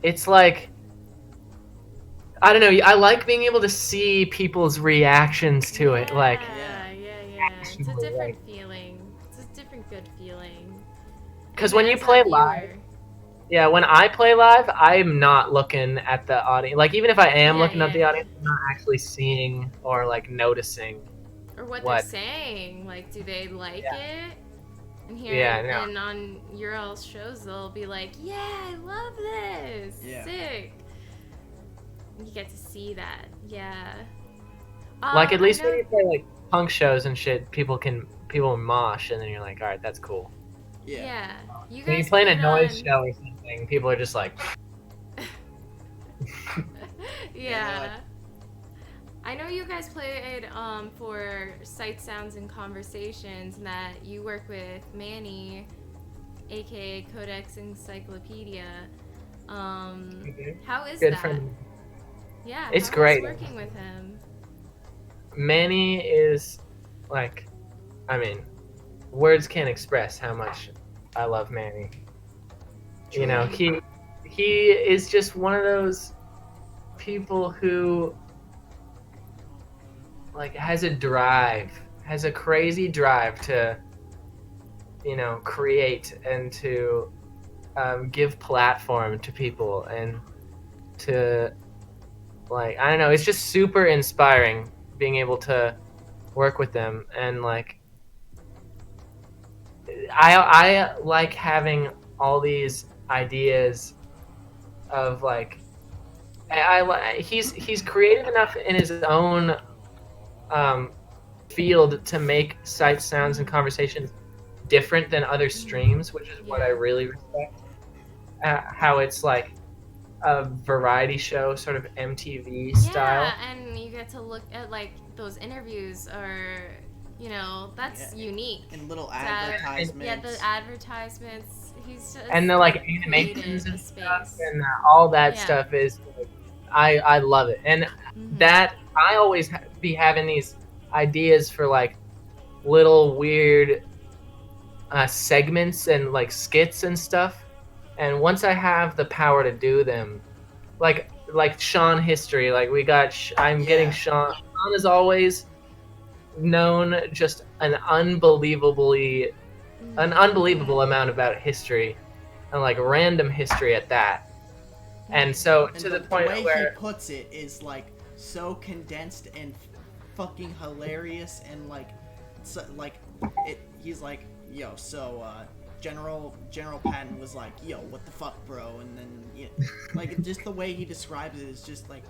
It's like. I don't know. I like being able to see people's reactions to it. Like. Yeah. It's a different feeling. It's a different good feeling. Because when you play live, when I play live, I'm not looking at the audience. Like, even if I am looking at the audience, I'm not actually seeing or like noticing or what they're saying. Like, do they like it? And here, and on your all's shows, they'll be like, "Yeah, I love this. Sick." You get to see that. Yeah. Like, at least when you play like punk shows and shit, people mosh, and then you're like, all right, that's cool. Yeah. You guys when you play in a noise show or something, people are just like. Yeah. I know you guys played for Sight, Sounds, and Conversations, and that you work with Manny, aka Codex Encyclopedia. How is Good that? friend. Yeah, it's great. Working with him. Manny is like, I mean, words can't express how much I love Manny. True. You know, he is just one of those people who like has a crazy drive to, you know, create and to give platform to people and to like, I don't know, it's just super inspiring being able to work with them. And like, I like having all these ideas of like, he's creative enough in his own field to make Sight, Sounds, and Conversations different than other streams, which is what I really respect. How it's like a variety show, sort of MTV style. Yeah, and you get to look at like those interviews, or you know, that's unique. And little advertisements. The advertisements. He's just and the like animations and stuff, and all that stuff is. I love it, and that I always be having these ideas for like little weird segments and like skits and stuff. And once I have the power to do them, like Sean history, like we got, I'm getting Sean. Sean is always known just an unbelievable amount about history, and like random history at that. And so to the point way where he puts it is like so condensed and fucking hilarious, and like, so, like it. He's like, yo, so General Patton was like, yo, what the fuck, bro? And then like just the way he describes it is just like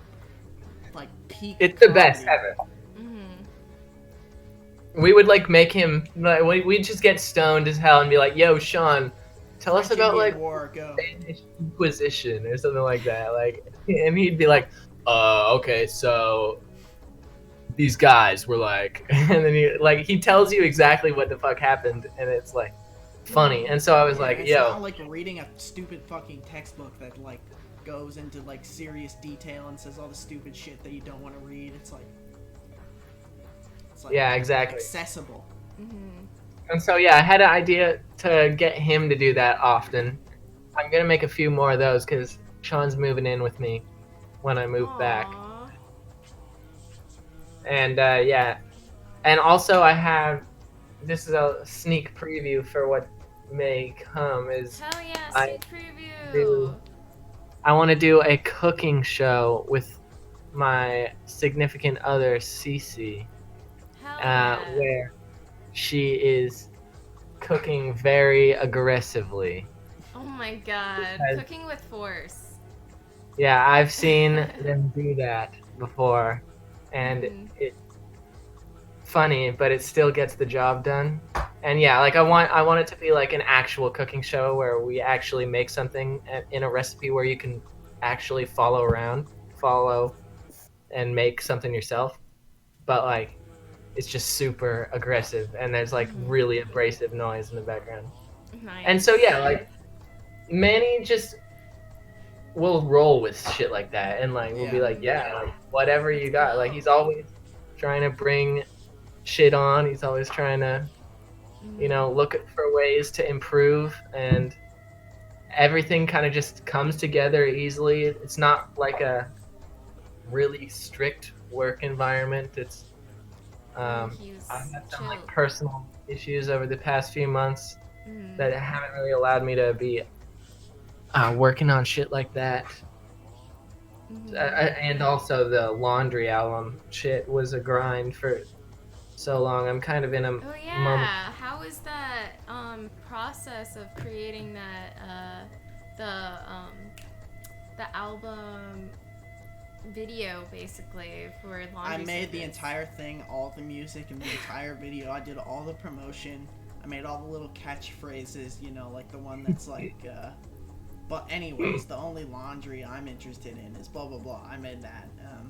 peak. It's comedy. the best ever. We would like make him. Like, we'd just get stoned as hell and be like, "Yo, Sean, tell us about like Spanish Inquisition or something like that." Like, and he'd be like, okay, so these guys were like," and then he tells you exactly what the fuck happened, and it's like funny. And so I was like, it's "Yo," not like reading a stupid fucking textbook that like goes into like serious detail and says all the stupid shit that you don't want to read. It's like yeah, exactly. Accessible. And so I had an idea to get him to do that often. I'm gonna make a few more of those because Sean's moving in with me when I move back. And and also I have, this is a sneak preview for what may come. Is hell yeah, sneak preview. I want to do a cooking show with my significant other, Cece. Where she is cooking very aggressively. Oh my god, cooking with force. Yeah, I've seen them do that before, and Mhm. it's funny, but it still gets the job done. And yeah, like I want it to be like an actual cooking show where we actually make something in a recipe where you can actually follow and make something yourself. But like it's just super aggressive and there's like Mhm. really abrasive noise in the background. And Nice. so yeah, like Manny just will roll with shit like that and like we'll be Yeah. like, yeah, like whatever Let's you got. Like go. he's always trying to bring shit on. He's always trying to, Mhm. look for ways to improve and everything kind of just comes together easily. It's not like a really strict work environment. It's He I've was had some like chill. personal issues over the past few months Mhm. that haven't really allowed me to be working on shit like that. Mhm. And also the laundry album shit was a grind for so long. I'm kind of in a Oh moment. yeah, how was that process of creating that the album video basically for I laundry made the service? entire thing, all the music and the entire video. I did all the promotion. I made all the little catchphrases, like the one that's like, but anyways, the only laundry I'm interested in is blah blah blah. I made that. I'm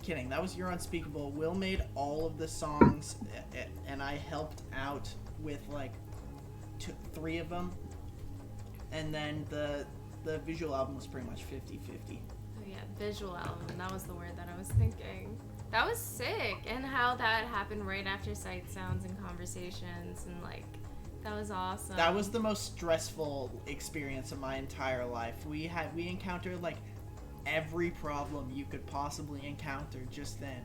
kidding. That was Your Unspeakable. Will made all of the songs, and I helped out with like three of them. And then the visual album was pretty much 50-50. Oh yeah, visual album. That was the word that I was thinking. That was sick, and how that happened right after Sight Sounds and Conversations, and like that was awesome. That was the most stressful experience of my entire life. We encountered like every problem you could possibly encounter just then.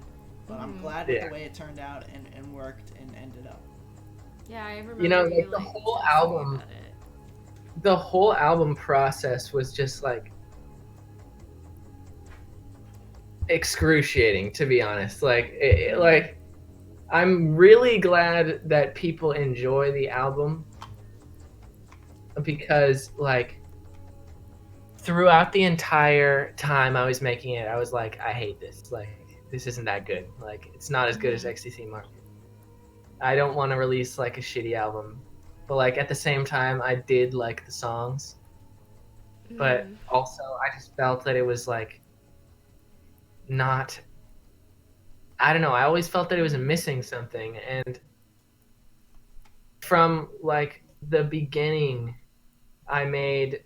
But I'm glad with Yeah. the way it turned out and worked and ended up. Yeah, I remember Like you the like whole texting me album, about it. the whole album process was just like excruciating, to be honest. Like, like I'm really glad that people enjoy the album because like throughout the entire time I was making it, I was like, I hate this. Like, this isn't that good. Like, it's not as good as XTC Market. I don't want to release like a shitty album, but like at the same time, I did like the songs, but also I just felt that it was like not. I don't know. I always felt that it was missing something, and from like the beginning, I made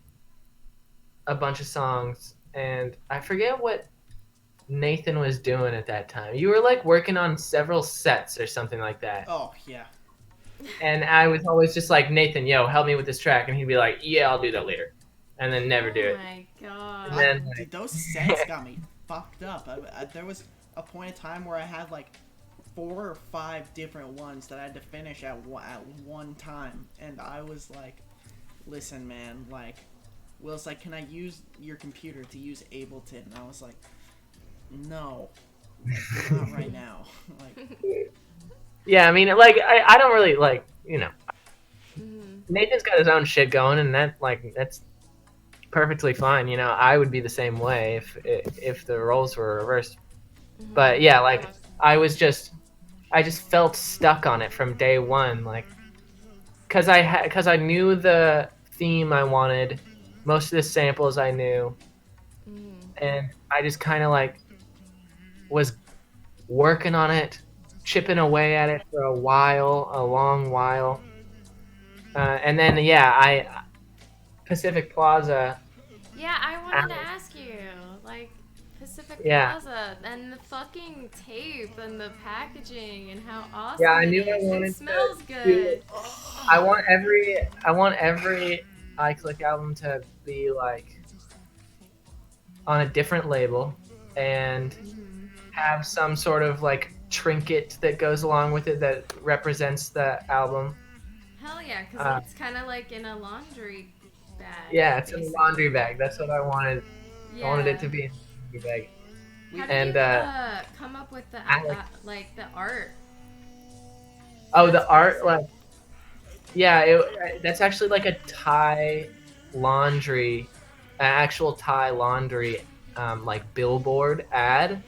a bunch of songs, and I forget what Nathan was doing at that time. You were like working on several sets or something like that. Oh yeah. And I was always just like, Nathan, yo, help me with this track. And he'd be like, yeah, I'll do that later. And then never do it. Oh my god. And then, Dude, those sets got me fucked up. There was a point in time where I had like 4 or 5 different ones that I had to finish at one time, and I was like, "Listen, man, like." Will's like, "Can I use your computer to use Ableton?" And I was like, "No, not right now." Like, yeah, I mean, like, I don't really, like, Nathan's got his own shit going, and that's perfectly fine. I would be the same way if the roles were reversed. But yeah, like, I just felt stuck on it from day one, like, because I knew the theme I wanted, most of the samples I knew, and I just kind of like was working on it, chipping away at it for a long while, and then I Pacific Plaza. Yeah, I wanted to ask you, like, Pacific Yeah. Plaza and the fucking tape and the packaging and how awesome Yeah, I it knew is. I It wanted smells to good. I want every EyeClick album to be like on a different label and have some sort of like trinket that goes along with it that represents the album. Hell yeah, because it's kind of like in a laundry bag. Yeah, it's basically. in a laundry bag. That's what I wanted. Yeah. I wanted it to be in a laundry bag. How And, did you come up with the like the art? Oh, That's the art, awesome. like, yeah, that's actually like a Thai laundry, an actual Thai laundry, like billboard ad.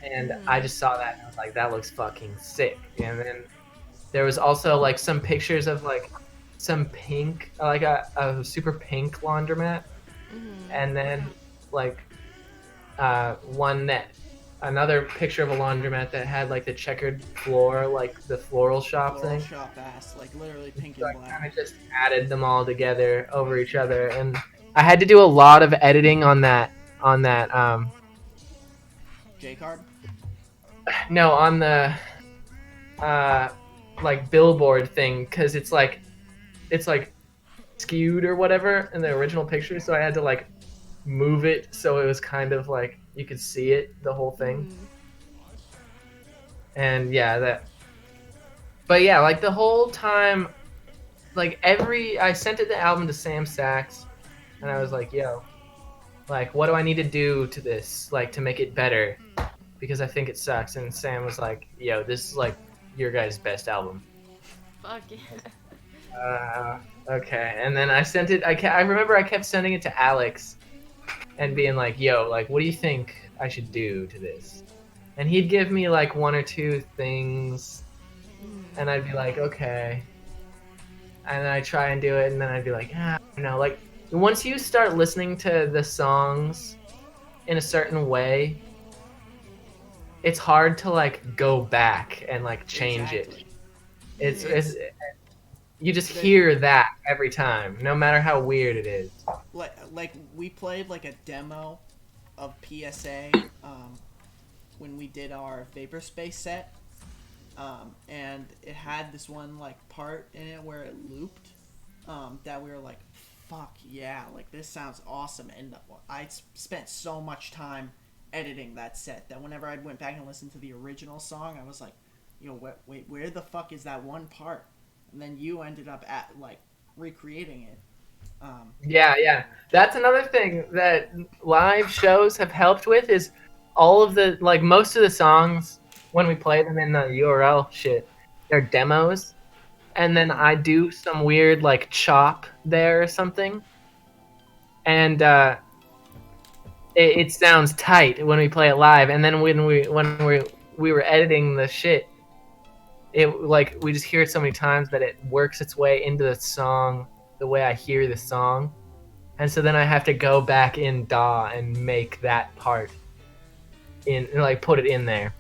and I just saw that and I was like, that looks fucking sick. And then there was also like some pictures of like some pink, like a super pink laundromat, and then like another picture of a laundromat that had like the checkered floor, like the floral shop Floral thing. shop ass, like literally pink So I and black. kind of just added them all together over each other, and I had to do a lot of editing on that. J-Carb? No, on the like billboard thing, because it's like skewed or whatever in the original picture, so I had to like move it so it was kind of like you could see it, the whole thing. And yeah, but yeah, like the whole time, like I sent the album to Sam Sachs, and I was like, yo, like what do I need to do to this, like to make it better, because I think it sucks. And Sam was like, yo, this is like your guys' best album. Fuck yeah. Okay. And then I sent it. I remember I kept sending it to Alex, and being like, "Yo, like, what do you think I should do to this?" And he'd give me like one or two things, and I'd be like, "Okay." And then I'd try and do it, and then I'd be like, "Ah, no." Like, once you start listening to the songs in a certain way, it's hard to like go back and like change Exactly. it. It's you just hear that every time, no matter how weird it is. Like we played like a demo of PSA when we did our Vapor Space set, and it had this one like part in it where it looped, that we were like, fuck yeah, like this sounds awesome. And I spent so much time editing that set that whenever I went back and listened to the original song, I was like, yo, wait, where the fuck is that one part? And then you ended up at like recreating it. Yeah. That's another thing that live shows have helped with, is all of the, like, most of the songs when we play them in the URL shit, they're demos, and then I do some weird like chop there or something, and it sounds tight when we play it live. And then when we were editing the shit, it like we just hear it so many times that it works its way into the song the way I hear the song, and so then I have to go back in DAW and make that part in, like, put it in there.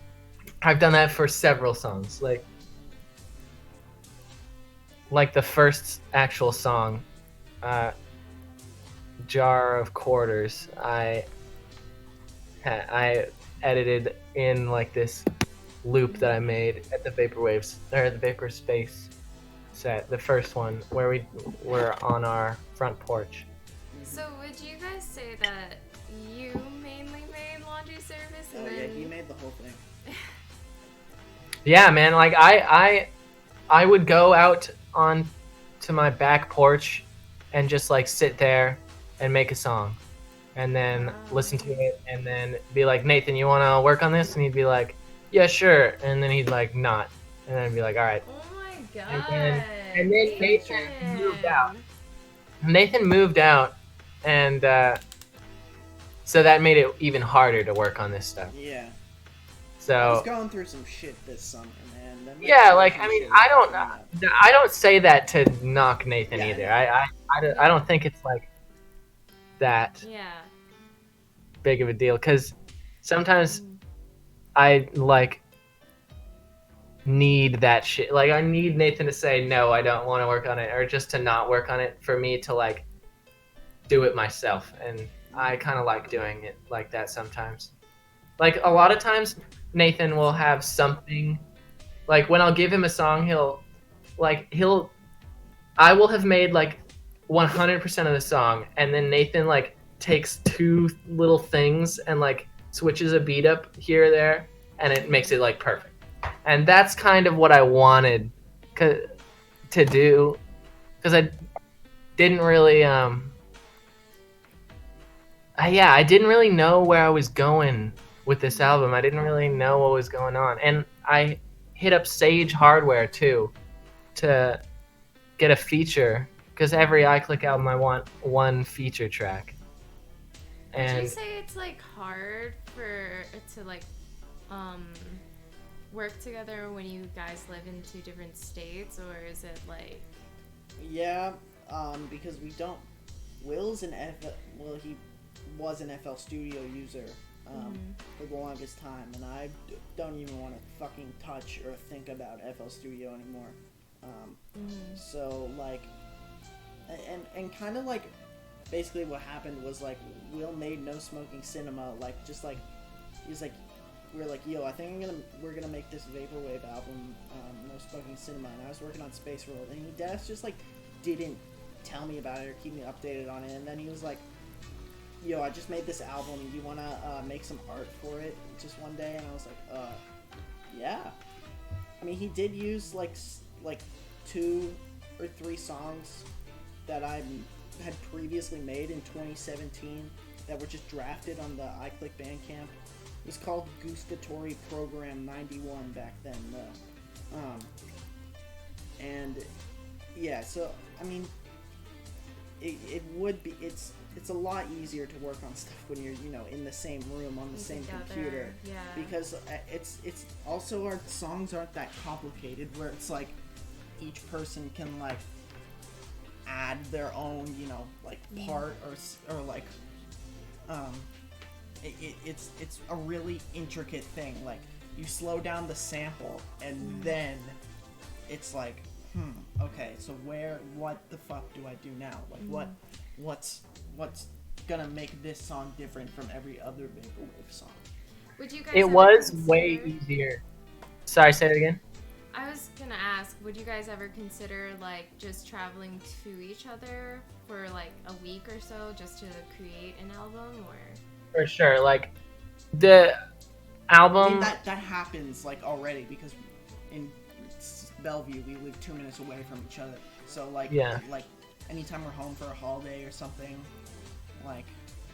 I've done that for several songs, like the first actual song, Jar of Quarters. I edited in like this loop that I made at the the Vapor Space set, the first one where we were on our front porch. So would you guys say that you mainly made laundry service and Yeah, then he made the whole thing. Yeah, man, like I would go out on to my back porch and just like sit there and make a song, and then listen to it, and then be like, Nathan, you want to work on this? And he'd be like, yeah, sure. And then he'd like not, and then I'd be like, all right. Oh my god. And then Nathan moved out. Nathan moved out, and so that made it even harder to work on this stuff. Yeah. I So was going through some shit this summer, man. That yeah, mixtape like, and I mean, shit is I don't say that to knock Nathan Yeah, either. yeah. I don't think it's like that Yeah. big of a deal, because sometimes I like need that shit. Like, I need Nathan to say no, I don't want to work on it, or just to not work on it, for me to like do it myself. And I kind of like doing it like that sometimes. Like, a lot of times Nathan will have something, like when I'll give him a song, I will have made like 100% of the song, and then Nathan like takes two little things and like switches a beat up here or there, and it makes it like perfect. And that's kind of what I wanted to do, because I didn't really I didn't really know where I was going with this album. I didn't really know what was going on, and I hit up Sage Hardware too to get a feature, because every EyeClick album I want one feature track. Would you And say it's like hard for it to like um, work together when you guys live in two different states, or is it like? Yeah, because we don't. Will's an he was an FL Studio user for the longest time, and I don't even want to fucking touch or think about FL Studio anymore. So like, and kind of like, basically what happened was like Will made No Smoking Cinema, like just like he's like, we're like, yo, I think we're gonna make this vaporwave album, No Smoking Cinema, and I was working on Space World, and Dennis just like didn't tell me about it or keep me updated on it, and then he was like, yo, I just made this album, do you wanna make some art for it just one day? And I was like, yeah. I mean, he did use like 2 or 3 songs that I had previously made in 2017 that were just drafted on the EyeClick Bandcamp. It was called Gustatory Program 91 back then. And yeah, so I mean, it would be, it's a lot easier to work on stuff when you're, in the same room on the same computer. Yeah. Because it's also, our songs aren't that complicated where it's like each person can like add their own, part or like it's a really intricate thing. Like, you slow down the sample and then it's like, okay, so what the fuck do I do now? Like, what's gonna make this song different from every other vaporwave song? Would you guys? It was way easier. Sorry, say it again. I was gonna ask, would you guys ever consider like just traveling to each other for like a week or so just to create an album, or? For sure, like the album. I mean, that happens like already, because in Bellevue we live 2 minutes away from each other. So like, like anytime we're home for a holiday or something, like.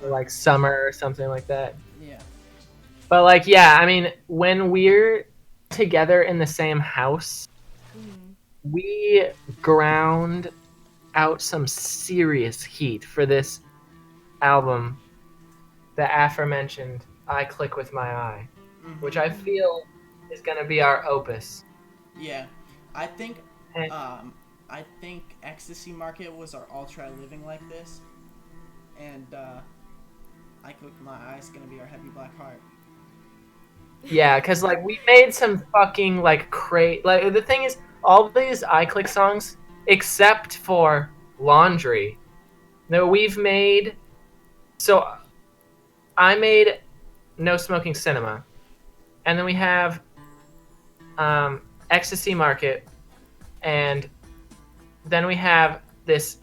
Or like summer or something like that. Yeah. But like, yeah, I mean, when we're together in the same house, we ground out some serious heat for this album, the aforementioned EyeClick with My Eye, which I feel is going to be our opus. Yeah, I think Ecstasy Market was our I'll Try Living Like This, and EyeClick with My Eye is going to be our Heavy Black Heart. Yeah, because like we made some fucking like like the thing is, all of these EyeClick songs, except for Laundry, no, we've made. So I made No Smoking Cinema, and then we have Ecstasy Market, and then we have this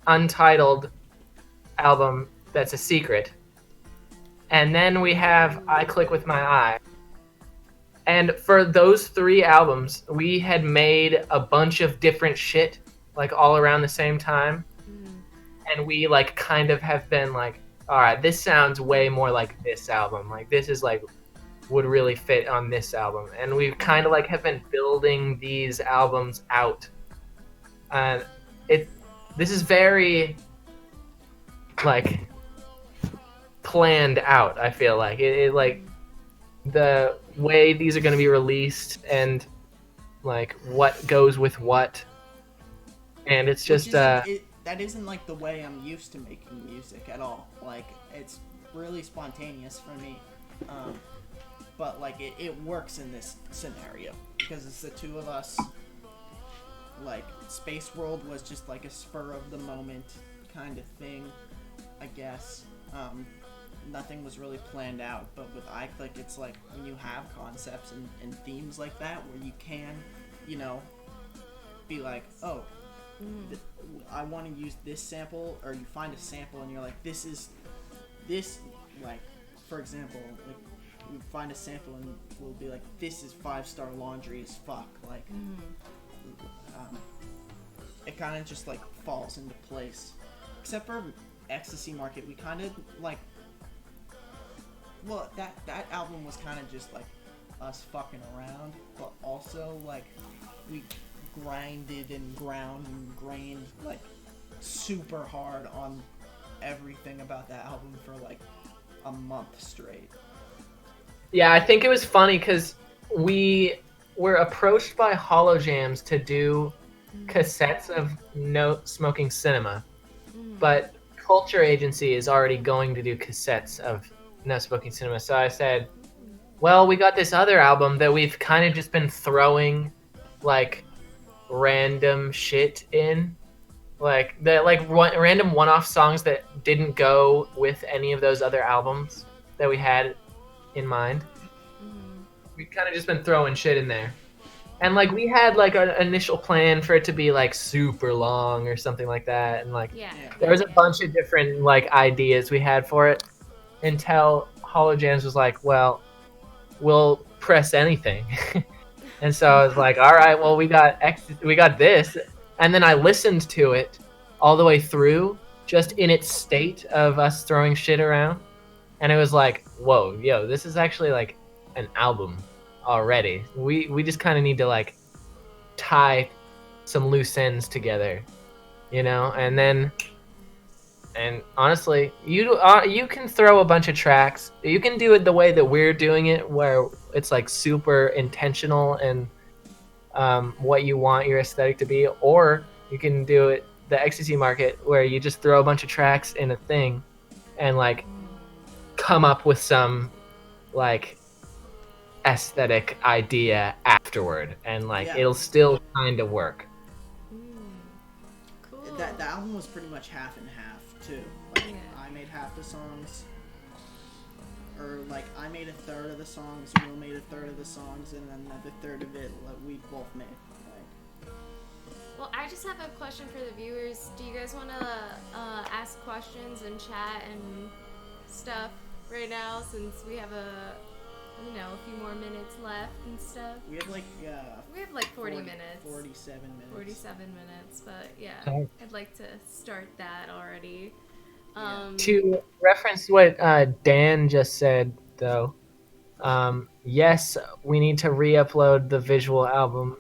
untitled album that's a secret, and then we have EyeClick with My Eye. And for those 3 albums, we had made a bunch of different shit, like all around the same time. And we like kind of have been like, all right, this sounds way more like this album. Like, this is like, would really fit on this album. And we kind of like have been building these albums out. And this is very like planned out, I feel like. It like, the way these are going to be released and like what goes with what, and it's just that isn't like the way I'm used to making music at all. Like, it's really spontaneous for me, but like it works in this scenario because it's the 2 of us. Like, Space World was just like a spur of the moment kind of thing, I guess. Nothing was really planned out, but with EyeClick, it's like when you have concepts and themes like that, where you can, be like, oh, I want to use this sample, or you find a sample and you're like, this, like, for example, like, you find a sample and we'll be like, this is 5-star Laundry as fuck, like, it kind of just like falls into place. Except for Ecstasy Market, we kind of like. Well, that album was kind of just like us fucking around, but also like we grinded and ground and grained like super hard on everything about that album for like a month straight. Yeah, I think it was funny because we were approached by Holojams to do cassettes of No Smoking Cinema, but Culture Agency is already going to do cassettes of No Smoking Cinema. So I said, well, we got this other album that we've kind of just been throwing like random shit in. Like random one-off songs that didn't go with any of those other albums that we had in mind. We've kind of just been throwing shit in there. And like we had like an initial plan for it to be like super long or something like that, and like there was a bunch of different like ideas we had for it until Holojams was like, well, we'll press anything. And so I was like, all right, well we got this, and then I listened to it all the way through, just in its state of us throwing shit around, and it was like, whoa, yo, this is actually like an album already. We just kind of need to like tie some loose ends together, you know, and honestly, you can throw a bunch of tracks. You can do it the way that we're doing it, where it's like super intentional and what you want your aesthetic to be, or you can do it the ecstasy market, where you just throw a bunch of tracks in a thing and like come up with some like aesthetic idea afterward, and like it'll still kind of work. Cool. The album was pretty much half and half too. Like I made half the songs, or like I made a third of the songs, Will made a third of the songs, and then another third of it we both made. Well, I just have a question for the viewers. Do you guys want to ask questions and chat and stuff right now, since we have a few more minutes left and stuff? We have like 40 minutes. 47 minutes. 47 minutes, but yeah, I'd like to start that already. To reference what Dan just said, though, yes, we need to re-upload the visual album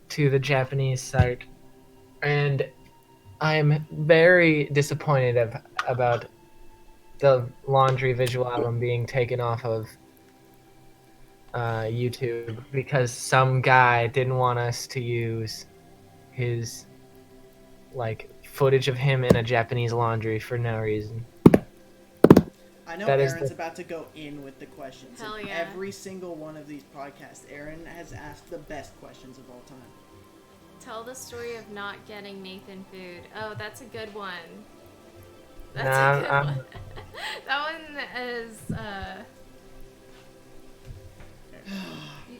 to the Japanese site, and I'm very disappointed about the Laundry visual album being taken off of YouTube, because some guy didn't want us to use his like footage of him in a Japanese laundry for no reason. I know Aaron's about to go in with the questions. Hell yeah. Every single one of these podcasts, Aaron has asked the best questions of all time. Tell the story of not getting Nathan food. Oh, that's a good one. One. That one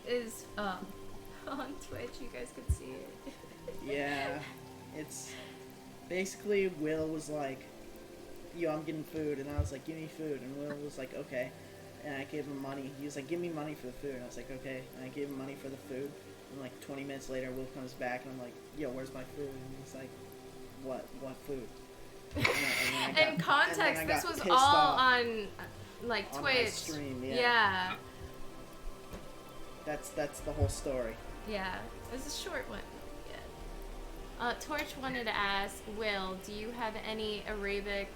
is on Twitch. You guys could see it. Yeah, it's basically Will was like, yo, I'm getting food, and I was like, give me food, and Will was like, okay, and I gave him money. He was like, give me money for the food, and I was like, okay, and I gave him money for the food, and like 20 minutes later, Will comes back, and I'm like, yo, where's my food? And he's like, what food? In context, this was all on like on Twitch. my stream, yeah. That's the whole story. Yeah, it was a short one. Yeah. Torch wanted to ask, Will, do you have any Arabic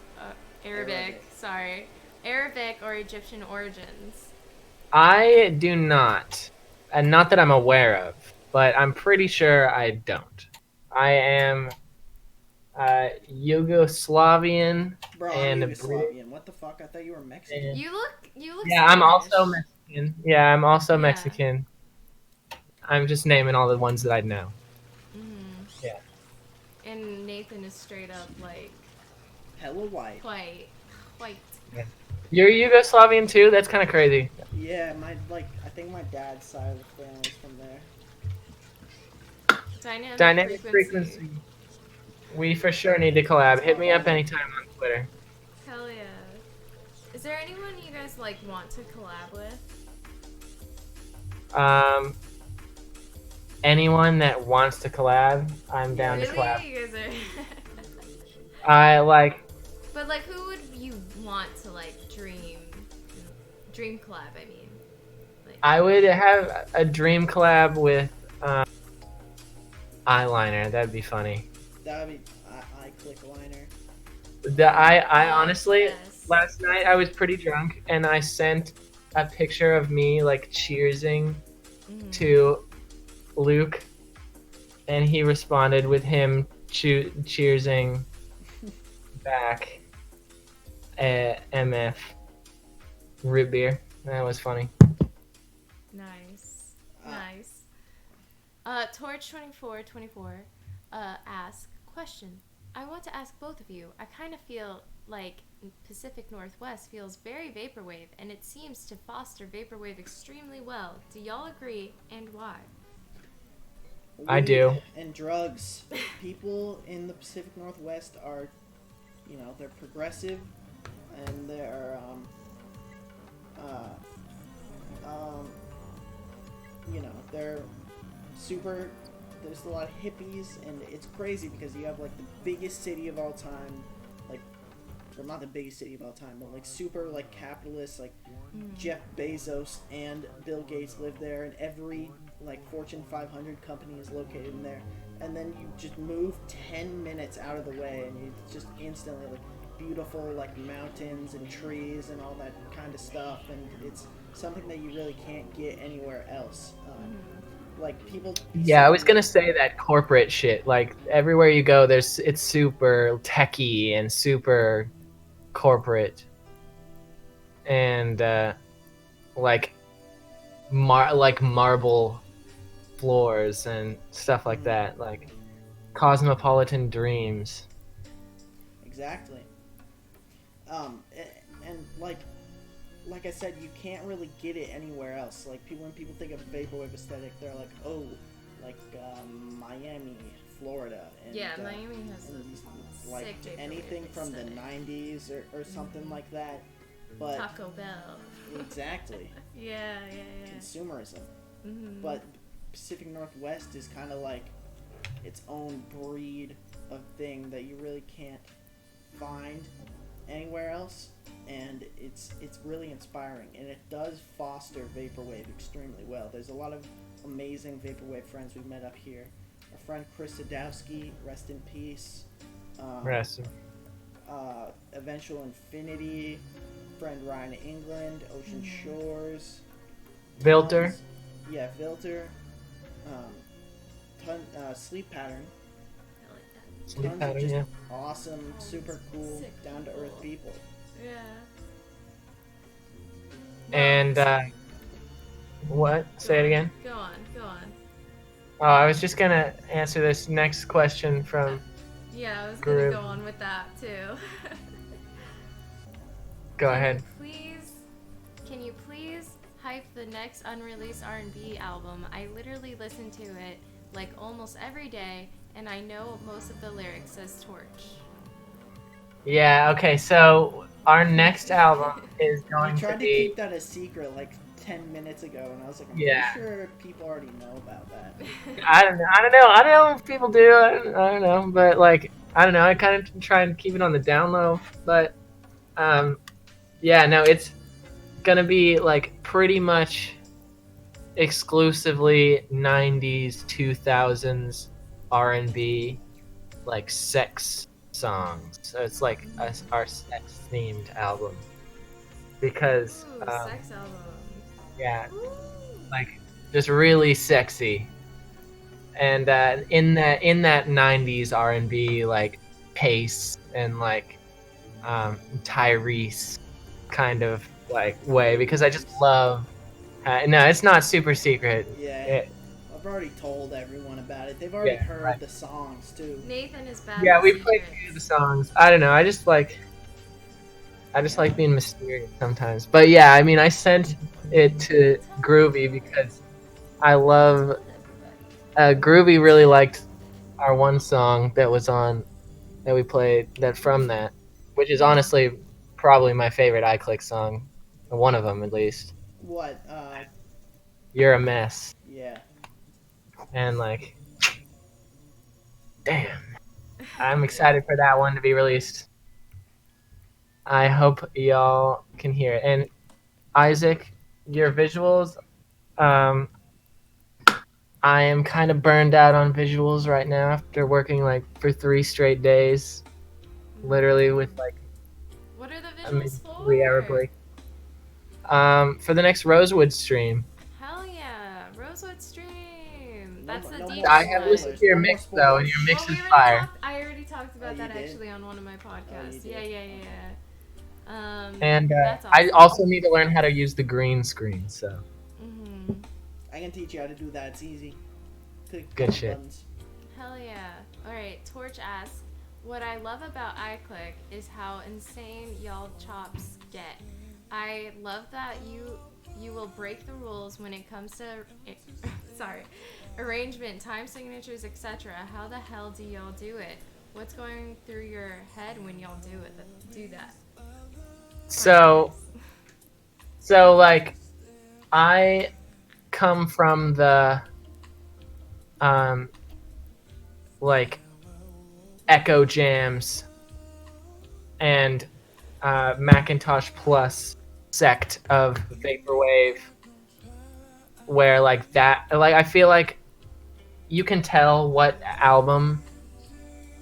or Egyptian origins? I do not, and not that I'm aware of, but I'm pretty sure I don't. I am Yugoslavian. Bro, I'm Yugoslavian. What the fuck? I thought you were Mexican. You look. Yeah, I'm also Mexican. Yeah, I'm also Mexican. I'm just naming all the ones that I know. Mm-hmm. Yeah. And Nathan is straight up like. Hella white. White. Yeah. You're Yugoslavian too? That's kind of crazy. Yeah, I think my dad's side of the family is from there. Dynamic frequency. We for sure need to collab. Hit me up anytime on Twitter. Hell yeah. Is there anyone you guys like want to collab with? Anyone that wants to collab, I'm down to collab. You guys are... I like. But like, who would you want to like dream collab? I mean, like... I would have a dream collab with Eyeliner. That'd be funny. That would be EyeClick liner. I honestly, last night I was pretty drunk, and I sent a picture of me like cheersing to Luke, and he responded with him cheersing back at MF root beer. That was funny. Nice. Nice. Torch2424 asks, question. I want to ask both of you. I kind of feel like Pacific Northwest feels very vaporwave, and it seems to foster vaporwave extremely well. Do y'all agree, and why? I do. And drugs. People in the Pacific Northwest are, they're progressive, and they're, they're super. There's a lot of hippies, and it's crazy because you have like the biggest city of all time, like, well, not the biggest city of all time, but like super like capitalist, like Jeff Bezos and Bill Gates live there, and every like Fortune 500 company is located in there. And then you just move 10 minutes out of the way, and you just instantly like beautiful like mountains and trees and all that kind of stuff, and it's something that you really can't get anywhere else. Like people. Yeah, I was gonna say that corporate shit. Like everywhere you go, it's super techy and super corporate, and like marble floors and stuff like that. Like cosmopolitan dreams. Exactly. And like I said, you can't really get it anywhere else. Like when people think of vaporwave aesthetic, they're like, oh, like Miami, Florida, and Miami has like sick anything from aesthetic. the '90s or something like that. But Taco Bell. Exactly. Yeah. Consumerism. But Pacific Northwest is kind of like its own breed of thing that you really can't find anywhere else. And it's really inspiring, and it does foster vaporwave extremely well. There's a lot of amazing vaporwave friends we've met up here. Our friend Chris Sadowski, rest in peace. Eventual Infinity, friend Ryan England, Ocean Shores, Vilter. Vilter. Sleep Pattern. I like that. Sleep Tons pattern, of just yeah. awesome, super cool, down to earth people. Yeah. And what? Say it again. Go on. Oh, I was just gonna answer this next question from. Yeah, I was Group. gonna go on with that too. Go ahead. Can you please hype the next unreleased R&B album? I literally listen to it like almost every day, and I know most of the lyrics as Torch. Yeah. Okay. So our next album is going We to tried to be. keep that a secret like 10 minutes ago, and I was like, I'm pretty sure people already know about that. I don't know if people do. I don't know, but like I don't know. I kind of try and keep it on the down low, but yeah, no, it's gonna be like pretty much exclusively 90s, 2000s R&B, like sex songs. So it's like our sex themed album because Ooh, sex album. yeah, Ooh. like just really sexy. And in that 90s R&B like pace and like Tyrese kind of like way, because I just love no, it's not super secret. Yeah, I've already told everyone about it. They've already heard the songs too. Nathan is bad. Yeah, we played the songs. I don't know. I just like being mysterious sometimes. But yeah, I mean, I sent it to Groovy because I love. Groovy really liked our one song that was on that we played which is honestly probably my favorite EyeClick song, one of them at least. What? You're a Mess. Yeah. And like, damn, I'm excited for that one to be released. I hope y'all can hear it. And Isaac, your visuals, I am kind of burned out on visuals right now after working like for 3 straight days, literally with like What are the maybe visuals for? 3-hour break. For the next Rosewood stream. Hell yeah, Rosewood stream. No That's more- the no DJ more I have one. listened to your No more mix though, and spoilers. your mix Well, is fire. I already talked about you that did? actually on one of my podcasts. you Yeah, did? yeah. And That's I awesome. also need to learn how to use the green screen. So I can teach you how to do that. It's easy. Click Good couple shit. buttons. Hell yeah. Alright, Torch asks, what I love about EyeClick is how insane y'all chops get. I love that you will break the rules when it comes to arrangement, time signatures, etc. How the hell do y'all do it? What's going through your head when y'all do that? So like, I come from the like Echo Jams and Macintosh Plus sect of vaporwave, where like that, like I feel like you can tell what album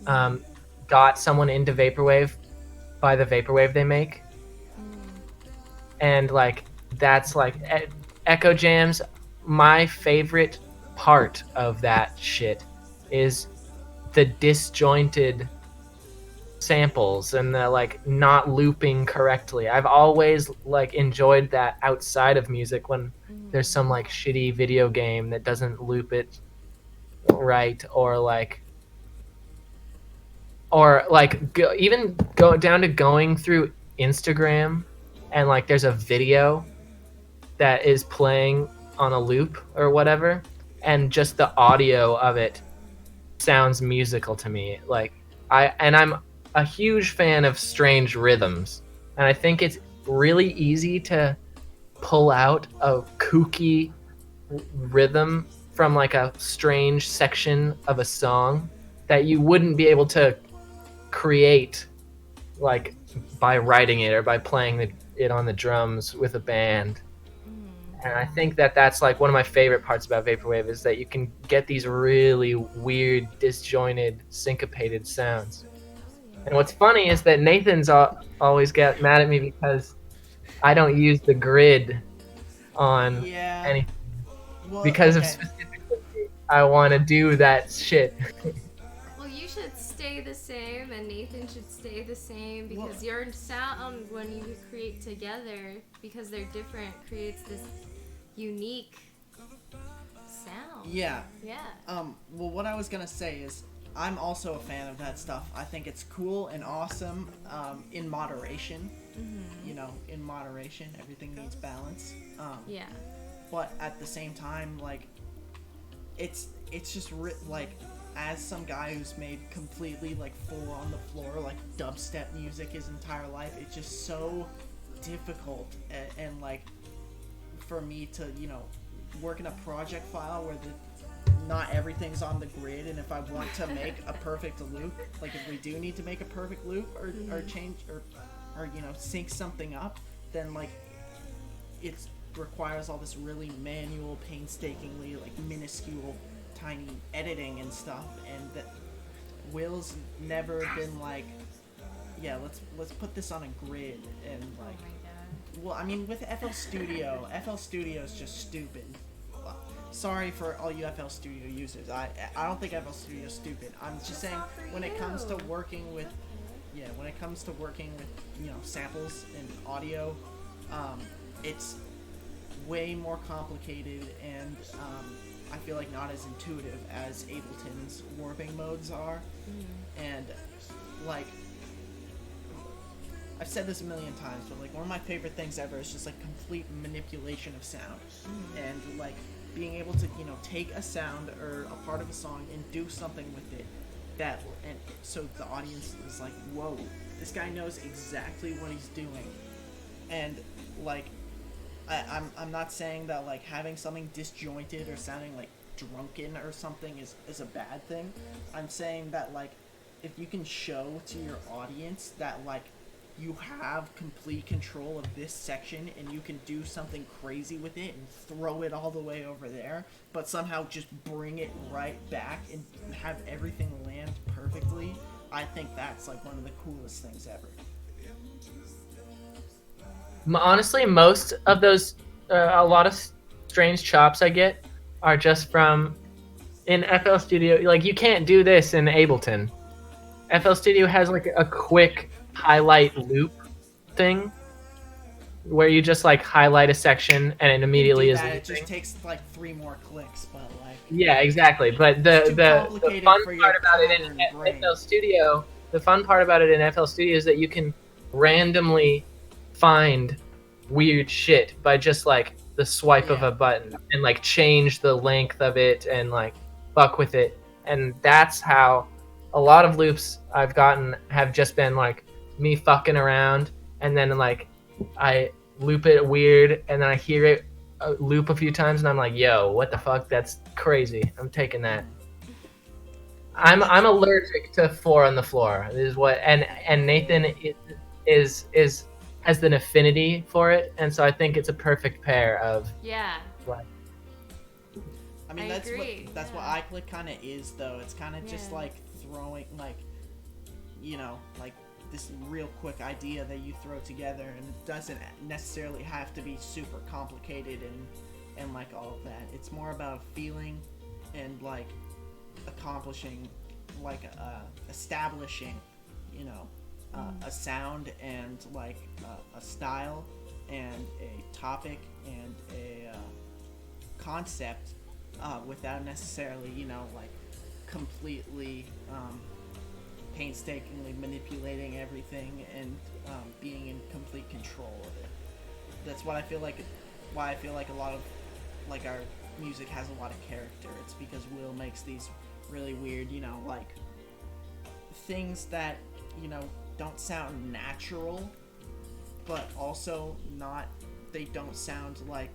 got someone into vaporwave by the vaporwave they make, and like that's like Echo Jams. My favorite part of that shit is the disjointed samples and the like not looping correctly. I've always like enjoyed that outside of music when there's some like shitty video game that doesn't loop it right, or even go down to going through Instagram and like there's a video that is playing on a loop or whatever, and just the audio of it sounds musical to me. Like I'm a huge fan of strange rhythms, and I think it's really easy to pull out a kooky rhythm from like a strange section of a song that you wouldn't be able to create like by writing it or by playing it on the drums with a band. And I think that that's like one of my favorite parts about vaporwave, is that you can get these really weird, disjointed, syncopated sounds. And what's funny is that Nathan's always get mad at me because I don't use the grid on anything. Well, Because okay. of specifically, I want to do that shit. Well, you should stay the same, and Nathan should stay the same, because your sound, when you create together, because they're different, creates this unique sound. Yeah. Yeah. Well, what I was gonna say is, I'm also a fan of that stuff. I think it's cool and awesome, in moderation. You know, in moderation, everything needs balance. Yeah. But at the same time, like, it's just like, as some guy who's made completely like full on the floor like dubstep music his entire life, it's just so difficult and like for me to, you know, work in a project file where not everything's on the grid, and if I want to make a perfect loop, like if we do need to make a perfect loop or change or you know, sync something up, then like it requires all this really manual, painstakingly like minuscule tiny editing and stuff, and that Will's never been like, yeah, let's put this on a grid, and like, well, I mean, with FL Studio is just stupid. Well, sorry for all you FL Studio users. I don't think FL Studio is stupid. I'm just saying, when it comes to working with, you know, samples and audio, it's way more complicated, and I feel like not as intuitive as Ableton's warping modes are. And like, I've said this a million times, but like one of my favorite things ever is just like complete manipulation of sound, and like being able to, you know, take a sound or a part of a song and do something with it and so the audience is like, whoa, this guy knows exactly what he's doing. And like, I'm not saying that like having something disjointed or sounding like drunken or something is a bad thing. I'm saying that like, if you can show to your audience that like you have complete control of this section and you can do something crazy with it and throw it all the way over there, but somehow just bring it right back and have everything land perfectly, I think that's like one of the coolest things ever. Honestly, most of those, a lot of strange chops I get are just from in FL Studio. Like you can't do this in Ableton. FL Studio has like a quick highlight loop thing where you just like highlight a section and it You can do immediately is that. It just looping. takes like 3 more clicks, but like Yeah, exactly. But it's too the complicated fun for your part about it pattern in brain. FL Studio, the fun part about it in FL Studio is that you can randomly find weird shit by just like the swipe of Yeah. a button and like change the length of it and like fuck with it. And that's how a lot of loops I've gotten have just been like me fucking around and then like I loop it weird and then I hear it loop a few times and I'm like, yo, what the fuck? That's crazy. I'm taking that. I mean, I'm allergic to four on the floor. This is what and Nathan is has an affinity for it, and so I think it's a perfect pair of Yeah. like I mean, I that's agree, what yeah. iClick kind of is, though. It's kind of just Yeah. like throwing, like, you know, like this real quick idea that you throw together, and it doesn't necessarily have to be super complicated and like all of that. It's more about feeling and like accomplishing, like establishing, you know, a sound and like a style and a topic and a concept without necessarily, you know, like completely painstakingly manipulating everything and being in complete control of it. That's what I feel like. Why I feel like a lot of like our music has a lot of character. It's because Will makes these really weird, you know, like things that, you know, don't sound natural, but also not. They don't sound like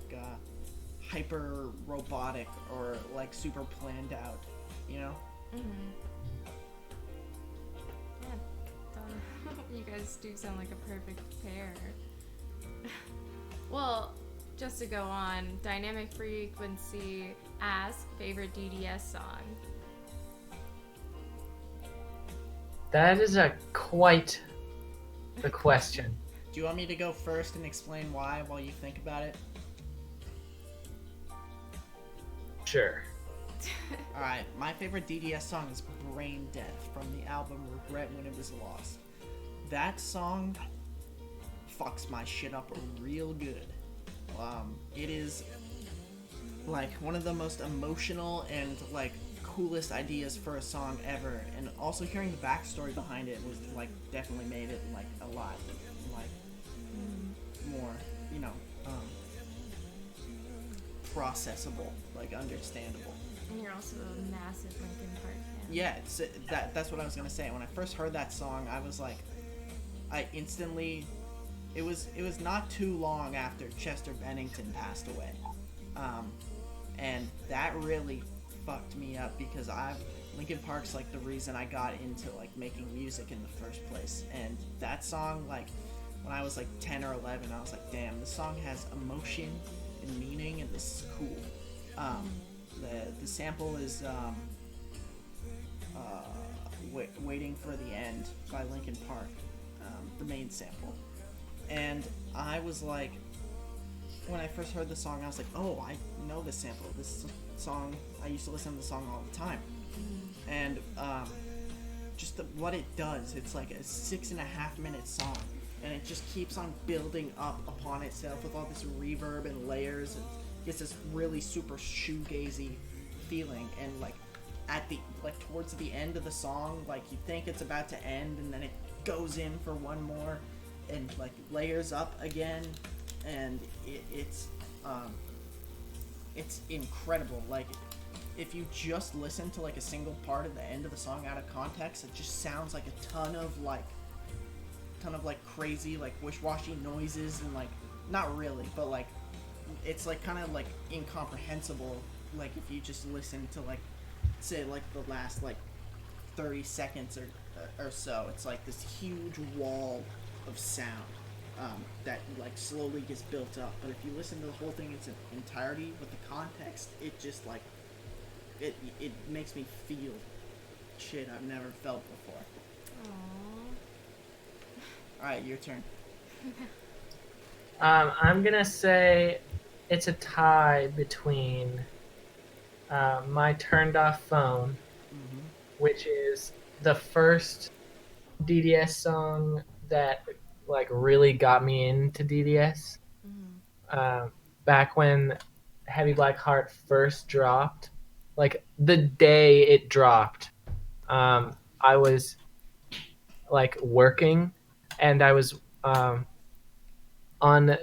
hyper robotic or like super planned out, you know? Yeah, you guys do sound like a perfect pair. Well, just to go on, Dynamic Frequency asks favorite DDS song. that is a quite the question. Do you want me to go first and explain why while you think about it? Sure. Alright, my favorite DDS song is Brain Death from the album Regret When It Was Lost. That song fucks my shit up real good. It is like one of the most emotional and like coolest ideas for a song ever, and also hearing the backstory behind it was like definitely made it like a lot like more, you know, processable, like understandable. And you're also a massive Linkin Park fan. Yeah, that's what I was gonna say. When I first heard that song, I was like, I instantly. It was not too long after Chester Bennington passed away, and that really fucked me up because Linkin Park's like the reason I got into like making music in the first place, and that song, like when I was like 10 or 11, I was like, damn, this song has emotion and meaning, and this is cool. The sample is Waiting for the End by Linkin Park, the main sample. And I was like, when I first heard the song, I was like, oh, I know this sample. This song, I used to listen to the song all the time. And just what it does, it's like a 6.5-minute song. And it just keeps on building up upon itself with all this reverb and layers. And gets this really super shoegazy feeling. And like towards the end of the song, like you think it's about to end, and then it goes in for one more and like layers up again, and it's incredible. Like if you just listen to like a single part of the end of the song out of context, it just sounds like a ton of crazy like wish-washy noises, and like not really, but like it's like kind of like incomprehensible. Like if you just listen to like say like the last like 30 seconds or so, it's like this huge wall of sound that like slowly gets built up. But if you listen to the whole thing in its entirety with the context, it just like it makes me feel shit I've never felt before. Aww. All right, your turn. I'm gonna say it's a tie between my turned off phone, Mm-hmm. which is the first DDS song that like really got me into DDS. Mhm. Uh, Back when Heavy Black Heart first dropped, like the day it dropped, I was like working, and I was on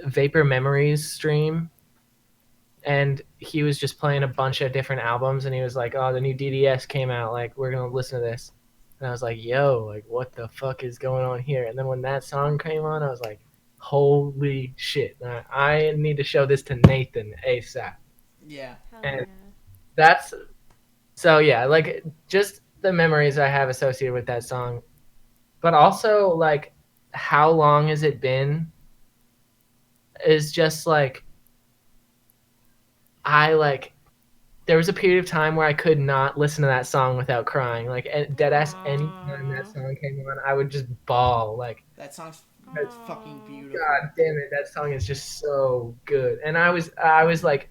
Vapor Memories stream, and he was just playing a bunch of different albums, and he was like, "Oh, the new DDS came out. Like, we're gonna listen to this." And I was like, "Yo, like, what the fuck is going on here?" And then when that song came on, I was like, "Holy shit! I need to show this to Nathan ASAP." Yeah. Hell And yeah. that's so yeah, like just the memories I have associated with that song, but also like how long has it been is just like I like there was a period of time where I could not listen to that song without crying. Like dead ass any time that Aw. song came on, I would just bawl. Like That song's that's fucking Aw. beautiful. God damn it, that song is just so good. And I was like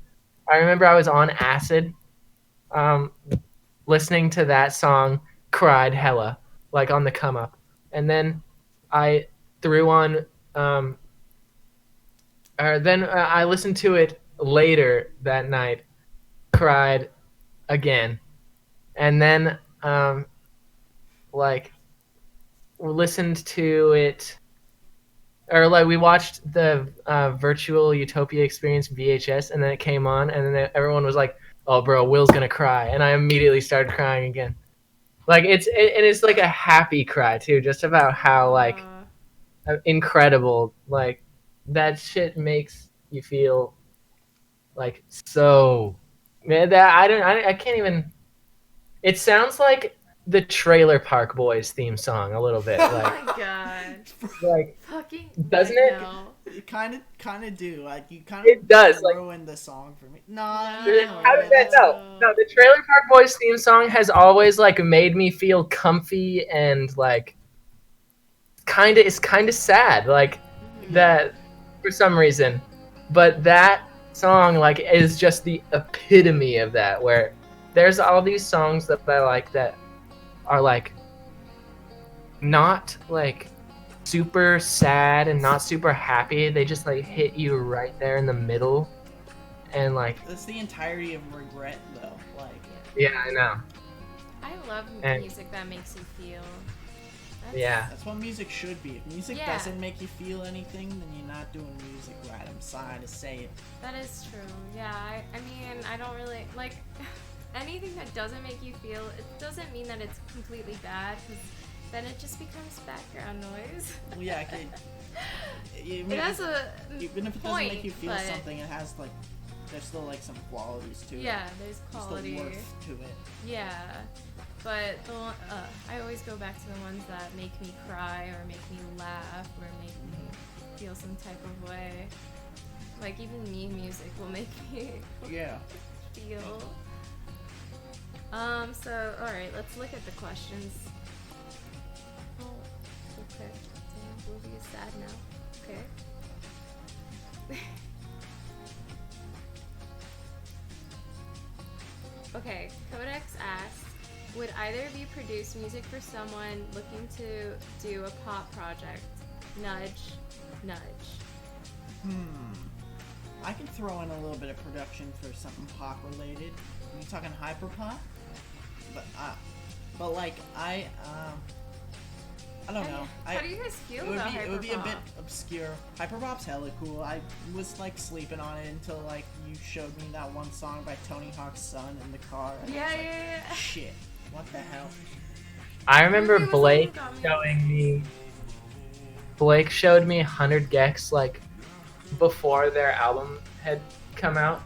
I remember I was on acid, um, listening to that song, cried hella, like on the come up. And then I threw on or then I listened to it later that night, cried again. And then like listened to it or like we watched the virtual utopia experience VHS, and then it came on, and then everyone was like, "Oh bro, Will's gonna cry," and I immediately started crying again. Like and it's like a happy cry too, just about how like Aw. incredible like that shit makes you feel like so man that I can't even. It sounds like the Trailer Park Boys theme song a little bit, Oh like my god. like Fucking doesn't I it? know. You kind of do. Like you kind It does, of like ruined the song for me. No, No. you didn't how ruin did it. that That's no no the Trailer Park Boys theme song has always like made me feel comfy and like kind of sad like Mhm. yeah, that for some reason, but that song like is just the epitome of that where there's all these songs that I like that are like not like super sad and not super happy. They just like hit you right there in the middle, and like that's the entirety of regret though. Like yeah, I know. I love And music that makes you feel. That's, yeah, that's what music should be. If music Yeah. doesn't make you feel anything, then you're not doing music right. I'm sorry to say it. That is true. Yeah, I mean, I don't really like anything that doesn't make you feel. It doesn't mean that it's completely bad, because then it just becomes background noise. Well, yeah, I could, It has a even if it doesn't point, make you feel but something, it has like there's still like some qualities to it. yeah, there's There's quality. still worth to it. Yeah, but I always go back to the ones that make me cry or make me laugh or make me feel some type of way. Like even meme music will make me Yeah. feel. So alright, let's look at the questions. Oh, okay. Damn, Ruby is sad now. Okay. Okay, Codex asks, would either of you produce music for someone looking to do a pop project? Nudge, nudge. I can throw in a little bit of production for something pop related. Are you talking hyper pop? But like I don't know. How do you guys feel about hyperpop? It would be a bit obscure. Hyperpop's hella cool. I was like sleeping on it until like you showed me that one song by Tony Hawk's Son in the car. And I was like, Yeah. shit. What the hell? I remember Ruby was the one Blake who got me. showing me. Blake showed me 100 Gex like before their album had come out,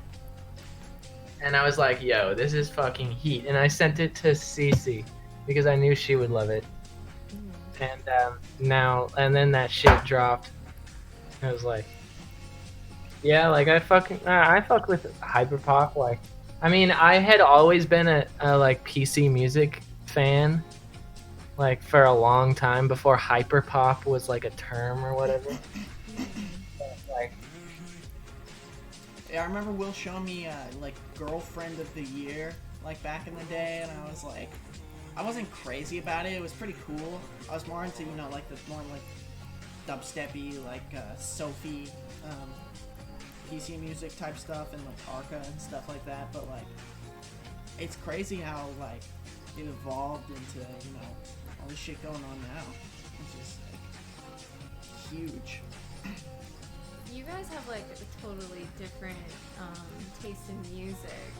and I was like, "Yo, this is fucking heat!" And I sent it to Cece because I knew she would love it. And then that shit dropped. I was like, yeah, like I fuck with hyperpop. Like, I mean, I had always been a like PC music fan, like for a long time before hyperpop was like a term or whatever. But, like, Yeah, I remember Will showing me like Girlfriend of the Year like back in the day, and I was like, I wasn't crazy about it. It was pretty cool. I was more into like the more like dubsteppy like Sophie PC music type stuff and like Arca and stuff like that. But like, it's crazy how like it evolved into all this shit going on now. It's just like huge. You guys have like a totally different taste in music.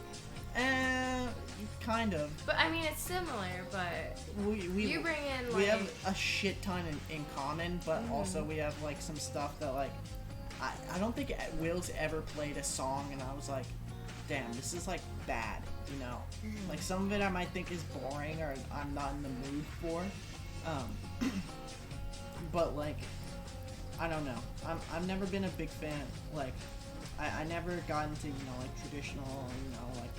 Kind of. But I mean, it's similar, but you bring in like... We have a shit ton in common, but also we have like some stuff that like... I don't think Will's ever played a song and I was like, damn, this is like bad, Like some of it I might think is boring or I'm not in the mood for. But like... I don't know. I've never been a big fan. Like, I never got into like traditional like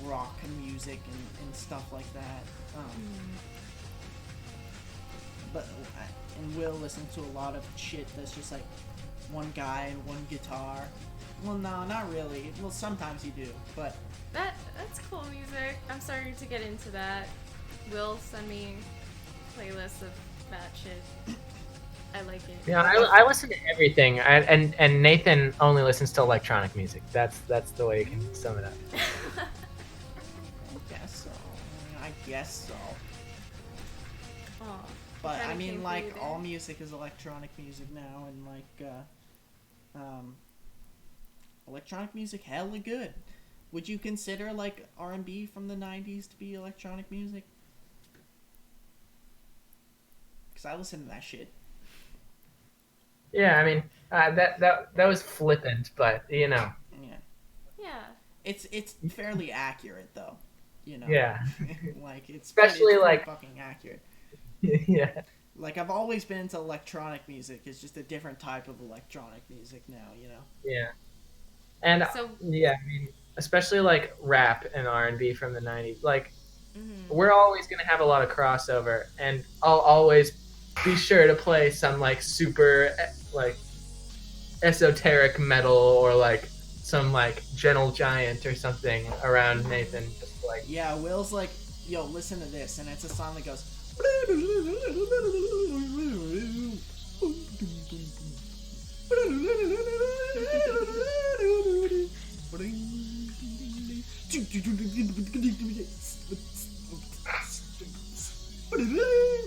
rock music and stuff like that. But and Will listen to a lot of shit that's just like one guy and one guitar. Well, no, not really. Well, sometimes you do, but that's cool music. I'm starting to get into that. Will send me playlists of that shit. I like it. Yeah, I listen to everything, and Nathan only listens to electronic music. That's the way you can sum it up. I guess so. Oh, but I mean, like all music is electronic music now, and like electronic music hella good. Would you consider like R&B from the 90s to be electronic music? Because I listen to that shit. Yeah, I mean, that was flippant, but Yeah. Yeah. It's fairly accurate though, Yeah. Like it's especially pretty like fucking accurate. Yeah. Like I've always been into electronic music. It's just a different type of electronic music now, Yeah. And so, yeah, I mean, especially like rap and R&B from the 90s. Like we're always going to have a lot of crossover, and I'll always be sure to play some like super like esoteric metal or like some like Gentle Giant or something around Nathan. Just like, yeah, Will's like, yo, listen to this, and it's a song that goes.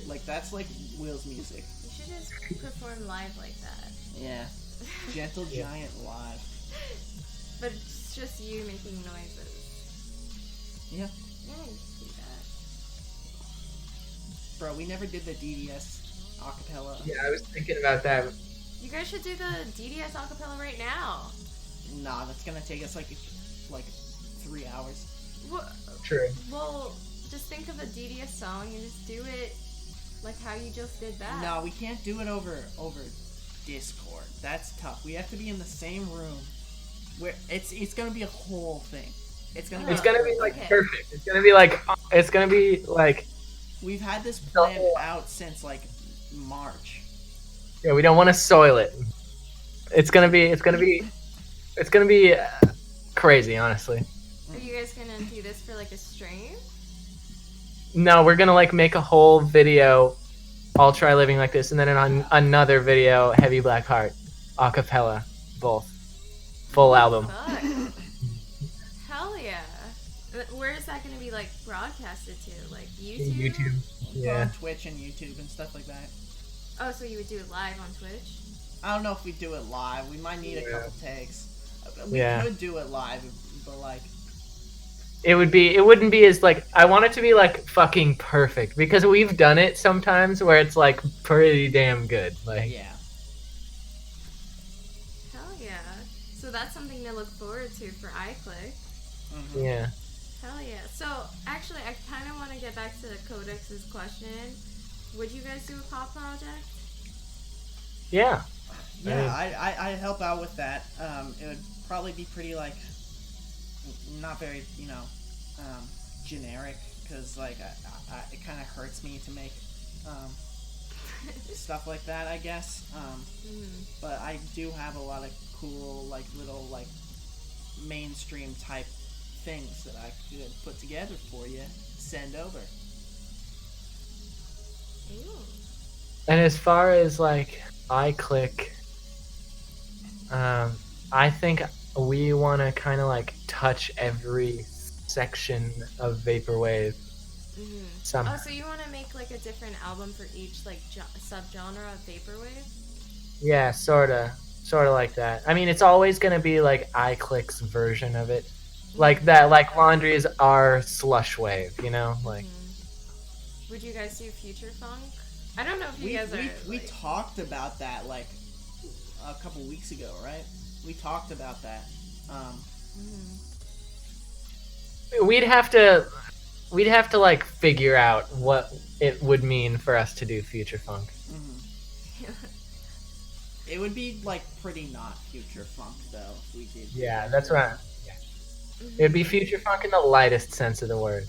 Like that's like Will's music. You should just perform live like that. Yeah. Gentle Giant live. But it's just you making noises. Yeah. Yeah, you can do that. Bro, we never did the DDS acapella. yeah, I was thinking about that. You guys should do the DDS acapella right now. Nah, that's gonna take us like 3 hours. What? True. Well, just think of a DDS song and just do it like how you just did that. No, we can't do it over Discord. That's tough. We have to be in the same room. Where it's gonna be a whole thing. It's gonna be like perfect. It's gonna be like we've had this planned out since like March. Yeah, we don't want to soil it. It's gonna be crazy, honestly. Are you guys gonna do this for like a stream? No, we're gonna like make a whole video. I'll try living like this, and then another video, Heavy Black Heart, acapella, both, full album. Fuck. Hell yeah! Where is that gonna be like broadcasted to? Like YouTube? YouTube. Yeah. On Twitch and YouTube and stuff like that. Oh, so you would do it live on Twitch? I don't know if we do it live. We might need a couple takes. We could do it live, but like. It wouldn't be as like, I want it to be like fucking perfect, because we've done it sometimes where it's like pretty damn good. Like, yeah. Hell yeah. So that's something to look forward to for EyeClick. Mm-hmm. Yeah. Hell yeah. So actually, I kind of want to get back to Codex's question. Would you guys do a pop project? Yeah. Yeah, I'd help out with that. It would probably be pretty like, not very, generic, because like it kind of hurts me to make stuff like that, I guess. But I do have a lot of cool like little like mainstream type things that I could put together for you, send over. Ooh. And as far as like iClick, I think we want to kind of like touch every section of vaporwave Mm. somehow. Oh, so you want to make like a different album for each like subgenre of vaporwave? Yeah, sorta like that. I mean, it's always gonna be like iClick's version of it, like that. Like laundry is our slush wave, you know, like. Would you guys do future funk? I don't know if you guys are. We talked about that like a couple weeks ago, right? We talked about that. We'd have to like figure out what it would mean for us to do future funk. It would be like pretty not future funk though if we did. Yeah, that's right. Yeah. It'd be future funk in the lightest sense of the word.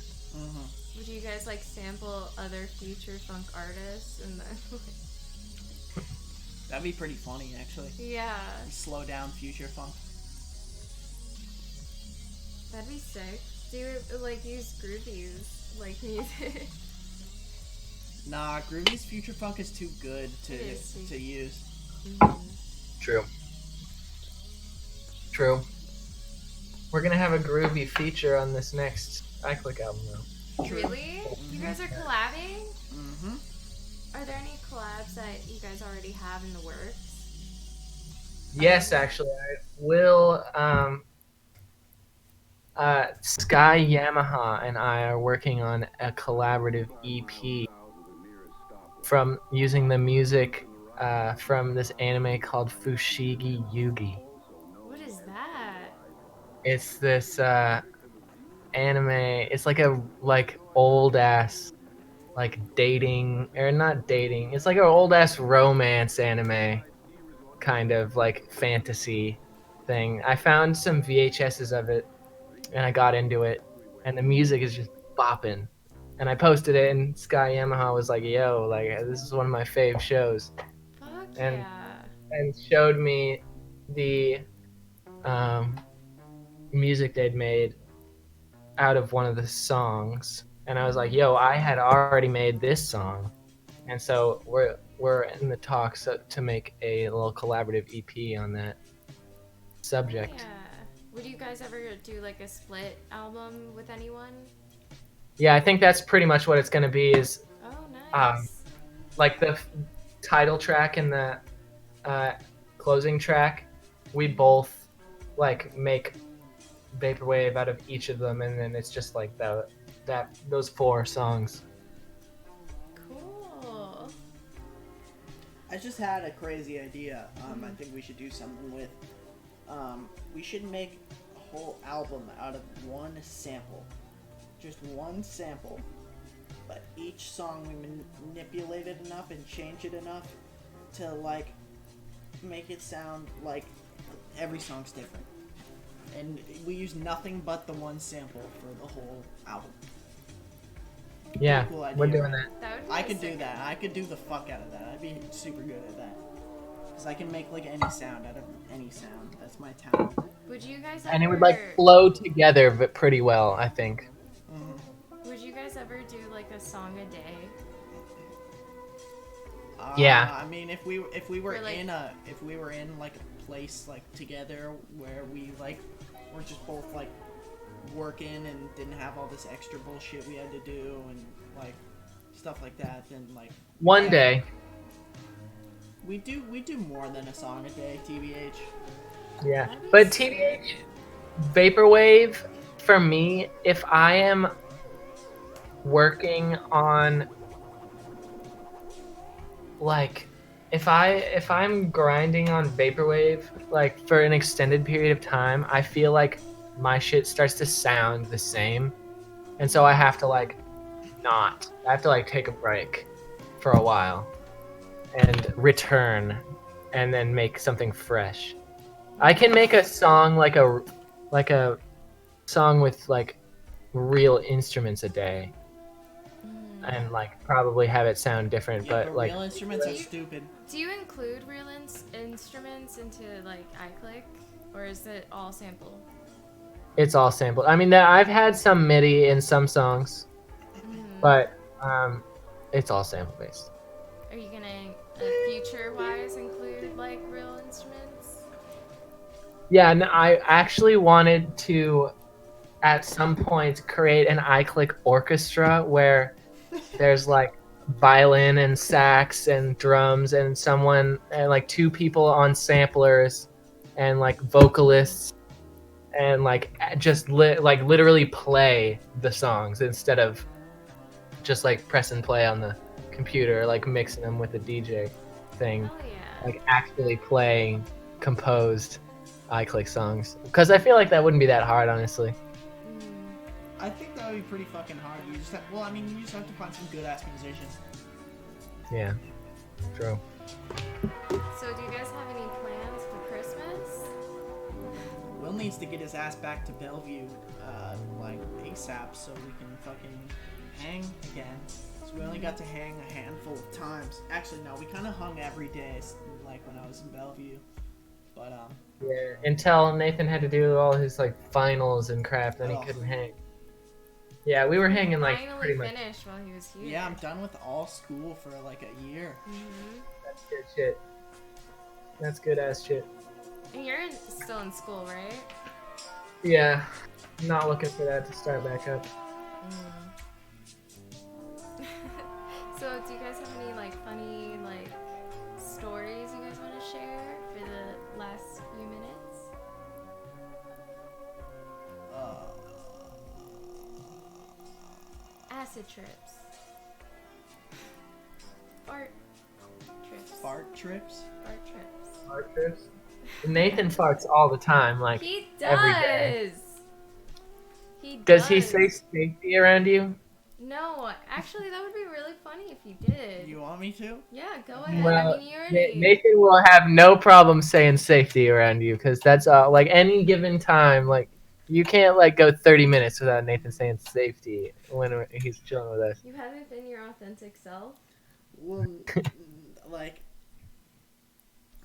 Would you guys like sample other future funk artists and then? That'd be pretty funny, actually. Yeah. Slow down future funk. That'd be sick. Do like use Groovy's like music. Nah, Groovy's future funk is too good to use. True. We're gonna have a groovy feature on this next iClick album, though. Really? You guys are collabing? Mm-hmm. Are there any collabs that you guys already have in the works? Yes, actually, I will. Sky Yamaha and I are working on a collaborative EP from using the music from this anime called Fushigi Yugi. What is that? It's this anime. It's like a old ass dating, or not dating. It's like an old ass romance anime kind of like fantasy thing. I found some VHSs of it and I got into it, and the music is just bopping. And I posted it, and Sky Yamaha was like, "Yo, like this is one of my fave shows," Fuck and yeah. and showed me the music they'd made out of one of the songs, and I was like, "Yo, I had already made this song," and so we're in the talks to make a little collaborative EP on that subject. Yeah. Would you guys ever do like a split album with anyone? Yeah, I think that's pretty much what it's gonna be. Is Oh, nice. like the title track and the closing track, we both like make vaporwave out of each of them, and then it's just like those 4 songs. Cool. I just had a crazy idea. I think we should do something with. We should make a whole album out of one sample. Just one sample. But each song we manipulate it enough and change it enough to like make it sound like every song's different. And we use nothing but the one sample for the whole album. Yeah, Cool idea, we're doing right? that. That would be I a could do sick that. album. I could do the fuck out of that. I'd be super good at that. Because I can make like any sound out of any sound. That's my talent. Would you guys ever... And it would like flow together, but pretty well, I think. Would you guys ever do like a song a day? Yeah. I mean, if we were Or, like- in like a place like together where we like were just both like working and didn't have all this extra bullshit we had to do and like stuff like that, then like One day. we do more than a song a day, TBH. Yeah. That'd be But sick. TBH, vaporwave, for me, if I am working on like if I'm grinding on vaporwave like for an extended period of time, I feel like my shit starts to sound the same, and so I have to like take a break for a while and return and then make something fresh. I can make a song like a song with like real instruments a day and like probably have it sound different, Yeah, but like real instruments are stupid. Do you include real instruments into like iClick, or is it all sample? It's all sampled. I mean, I've had some MIDI in some songs, but it's all sample based. Are you gonna future-wise include like real instruments? Yeah, and I actually wanted to, at some point, create an EyeClick orchestra where there's like violin and sax and drums and someone and like two people on samplers and like vocalists and like just like literally play the songs instead of just like press and play on the computer, like mixing them with the DJ thing. Oh yeah. Like actually playing composed EyeClick songs, because I feel like that wouldn't be that hard, honestly. I think that would be pretty fucking hard. You just have, you just have to find some good ass musicians. Yeah, true. So do you guys have any plans for Christmas? Will needs to get his ass back to Bellevue, like ASAP, so we can fucking hang again. So we only got to hang a handful of times. Actually, no, we kind of hung every day, like when I was in Bellevue. But Yeah, until Nathan had to do all his like finals and crap, then he couldn't hang. Yeah, we were hanging like pretty much. Finally finished while he was here. Yeah, I'm done with all school for like a year. That's good shit. That's good ass shit. And you're still in school, right? Yeah, not looking for that to start back up. So do you guys have any like funny like stories you guys want to share for the last few minutes? Acid trips. Fart trips. Fart trips? Fart trips. Fart trips? Nathan farts all the time, like He every day. does. He Does he say safety around you? No, actually, that would be really funny if you did. You want me to? Yeah, go ahead. Well, I mean, you already... Nathan will have no problem saying safety around you, because that's like any given time. Like you can't like go 30 minutes without Nathan saying safety when he's chilling with us. You haven't been your authentic self. Well, like,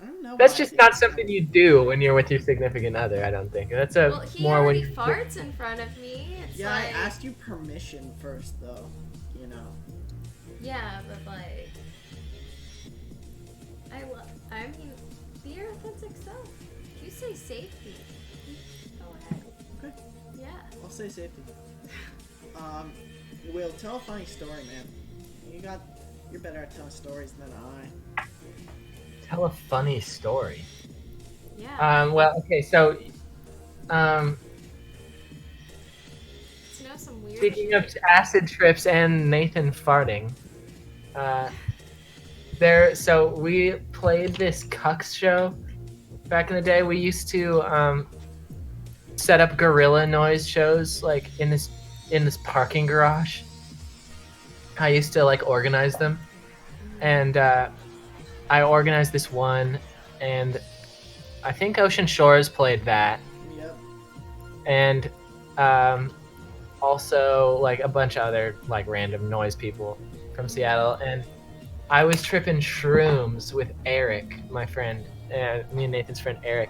I don't know. That's just not something you do when you're with your significant other. I don't think that's a Well, he more already when farts in front of me. It's Yeah, like... I asked you permission first, though. You know. Yeah, but like... I mean, be your authentic self. You say safety. Go ahead. Okay. Yeah. I'll say safety. Will, tell a funny story, man. You're better at telling stories than I. Tell a funny story. Yeah. Well, okay, so To know some weird speaking of shit. acid trips and Nathan farting, so we played this Cucks show back in the day. We used to set up gorilla noise shows like in this parking garage. I used to like organize them, and I organized this one, and I think Ocean Shores played that. Yep. And also like a bunch of other like random noise people from Seattle, and I was tripping shrooms with Eric, my friend, me and Nathan's friend Eric,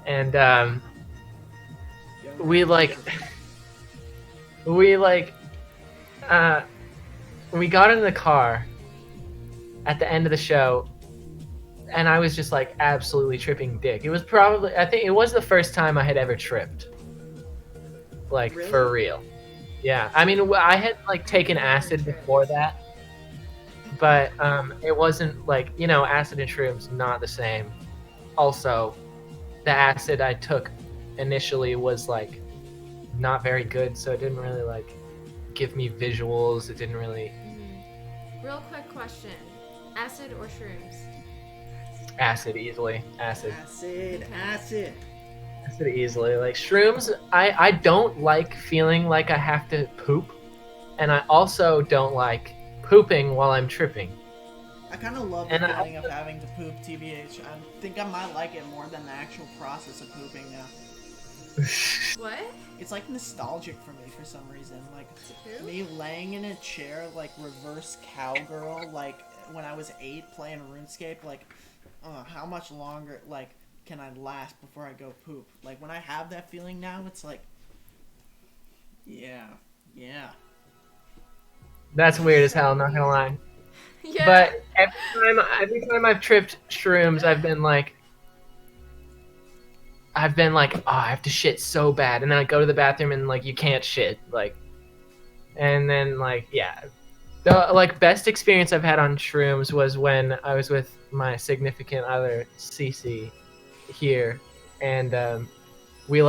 and we got in the car at the end of the show, and I was just like absolutely tripping dick. It was probably, I think it was the first time I had ever tripped. Like, Really? for real. Yeah. I mean, I had like taken acid before that, but it wasn't like, acid and shrooms, not the same. Also, the acid I took initially was like not very good, so it didn't really like give me visuals. It didn't really. Real quick question. Acid or shrooms? Acid, easily. Acid. Acid. Acid easily. Like shrooms, I don't like feeling like I have to poop, and I also don't like pooping while I'm tripping. I kind of love the feeling of having to poop, TBH. I think I might like it more than the actual process of pooping now. What? It's like nostalgic for me for some reason. Like me laying in a chair, like reverse cowgirl, like when I was 8 playing RuneScape. Like, how much longer? Like can I last before I go poop. Like, when I have that feeling now, it's like, yeah. That's weird as hell, not gonna lie. Yeah. But every time I've tripped shrooms, I've been like, oh, I have to shit so bad, and then I go to the bathroom and like you can't shit, like, and then like yeah, the like best experience I've had on shrooms was when I was with my significant other, Cece, here, and we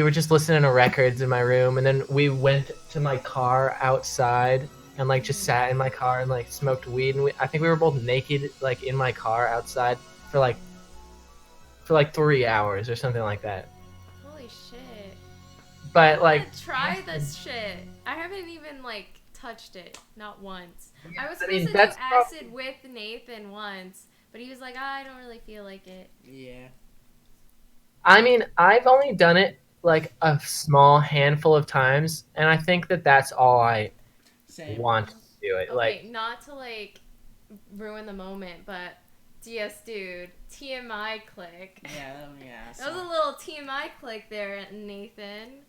were just listening to records in my room, and then we went to my car outside and like just sat in my car and like smoked weed, and I think we were both naked like in my car outside for like 3 hours or something like that. Holy shit. But I like want to try this shit. I haven't even like touched it, not once. I was I supposed mean, to do that's acid with Nathan once, but he was like, I don't really feel like it. Yeah. I mean, I've only done it like a small handful of times, and I think that that's all I Same. want to do it. Okay, Like, not to like ruin the moment, but DS dude, TMI click. Yeah. That was a little TMI click there, Nathan.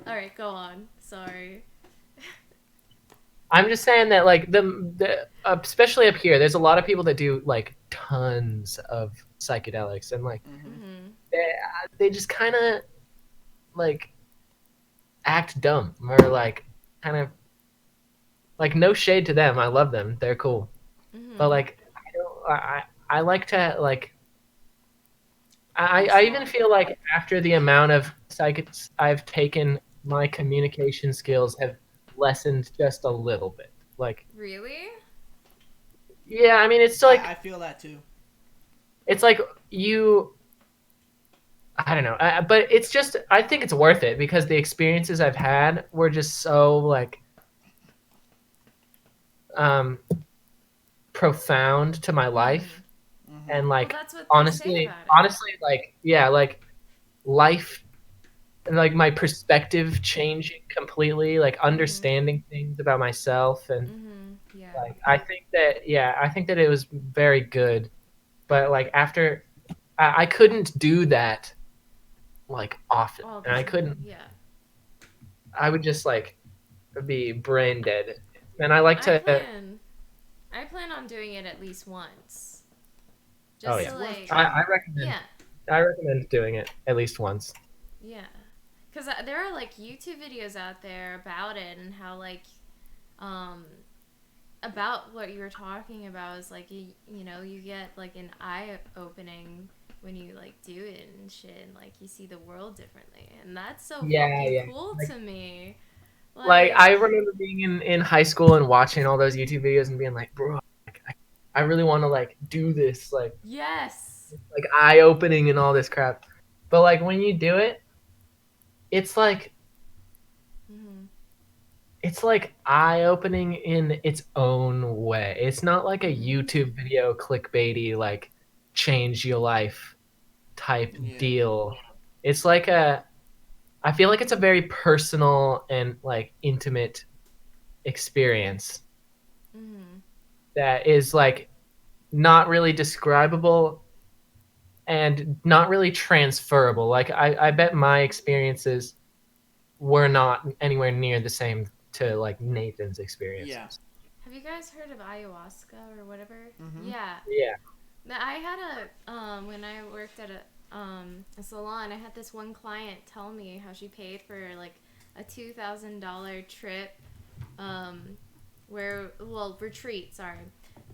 Alright, go on. Sorry. I'm just saying that like the especially up here, there's a lot of people that do like tons of psychedelics, and like Mm-hmm. they just kind of like act dumb, or like kind of like, no shade to them. I love them. They're cool. Mm-hmm. But like I like to like I even feel like after the amount of psychics I've taken, my communication skills have lessened just a little bit. Like, Really? yeah, I mean, it's like I feel that too. it's like you. I don't know, but it's just I think it's worth it because the experiences I've had were just so like profound to my life, and like Well, that's what they say about it. honestly, like yeah, like life, like my perspective changing completely, like understanding things about myself, and Yeah. like I think that it was very good, but like after I couldn't do that like often, All the and I time. couldn't. Yeah. I would just like be brain dead, and I like to. I plan on doing it at least once. Oh Just yeah, to like. I recommend. Yeah. I recommend doing it at least once. Yeah. Because there are like YouTube videos out there about it and how like, about what you were talking about is like you know you get like an eye opening when you like do it and shit, and like you see the world differently, and that's so fucking cool like, to me. Like I remember being in high school and watching all those YouTube videos and being like, bro, like, I really want to like do this, like yes, like eye opening and all this crap, but like when you do it, it's like it's like eye opening in its own way. It's not like a YouTube video clickbaity like change your life type deal. It's like I feel like it's a very personal and like intimate experience that is like not really describable and not really transferable. Like I bet my experiences were not anywhere near the same to like Nathan's experiences. Yeah. Have you guys heard of ayahuasca or whatever? Yeah. Yeah. I had a when I worked at a salon, I had this one client tell me how she paid for like a $2,000 trip,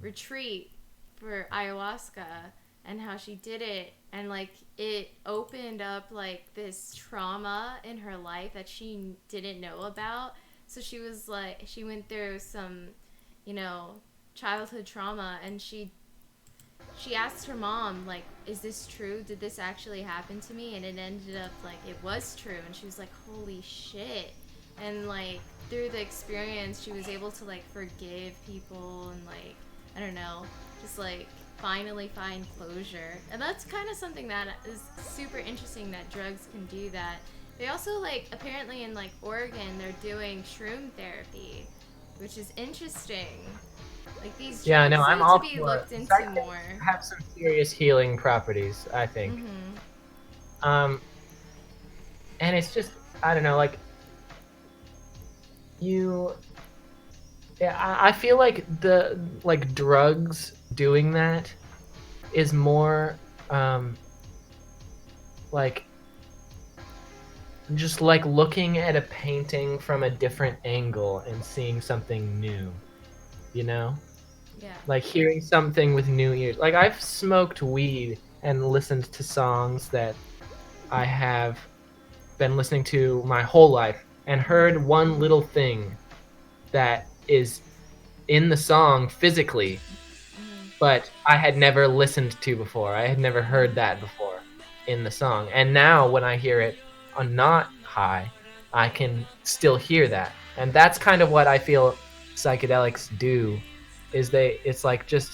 retreat for ayahuasca, and how she did it, and like it opened up like this trauma in her life that she didn't know about. So she was like, she went through some, you know, childhood trauma, and she asked her mom, like, is this true? Did this actually happen to me? And it ended up, like, it was true. And she was like, holy shit. And, like, through the experience, she was able to, like, forgive people and, like, I don't know, just, like, finally find closure. And that's kind of something that is super interesting that drugs can do that. They also, like, apparently in, like, Oregon, they're doing shroom therapy, which is interesting. Like these Yeah, drugs no, I'm need to all be for it. looked into Psychedelics more. have some serious healing properties, I think. Mhm. Um, and it's just, I don't know, like you, yeah, I feel like the like drugs doing that is more like just like looking at a painting from a different angle and seeing something new, you know? Yeah. Like hearing something with new ears. Like I've smoked weed and listened to songs that I have been listening to my whole life and heard one little thing that is in the song physically, Mhm. but I had never listened to before. I had never heard that before in the song. And now when I hear it on not high, I can still hear that. And that's kind of what I feel psychedelics do is it's like just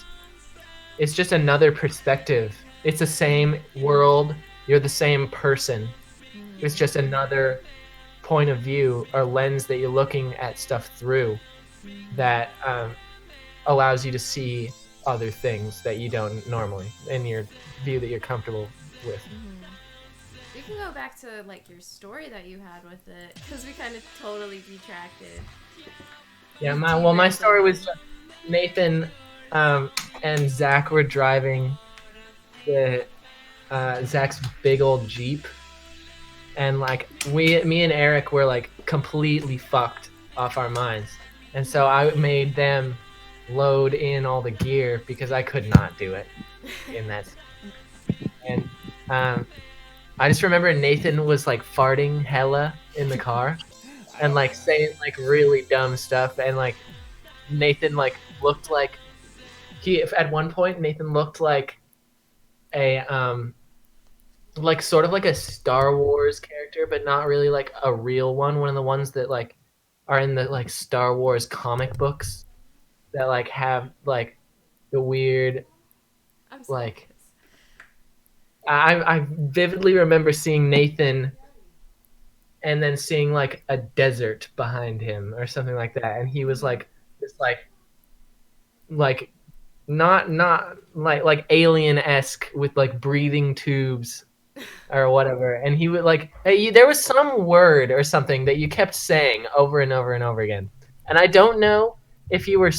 it's just another perspective. It's the same world, you're the same person. It's Mhm. just another point of view or lens that you're looking at stuff through Mhm. that allows you to see other things that you don't normally in your view that you're comfortable with. Mhm. We can go back to like your story that you had with it because we kind of totally detracted. Yeah, We my derailed a story little. was Nathan and Zach were driving the Zach's big old Jeep, and like me and Eric were like completely fucked off our minds, and so I made them load in all the gear because I could not do it in that. And um, I just remember Nathan was like farting hella in the car I and don't. like saying like really dumb stuff, and like Nathan like looked like he at one point Nathan looked a like sort of like a Star Wars character, but not really like a real one of the ones that like are in the like Star Wars comic books that like have like the weird I'm sorry, like guys. I vividly remember seeing Nathan and then seeing like a desert behind him or something like that, and he was Mhm. like this like not like alien esque with like breathing tubes or whatever, and he would like there was some word or something that you kept saying over and over and over again, and I don't know if you were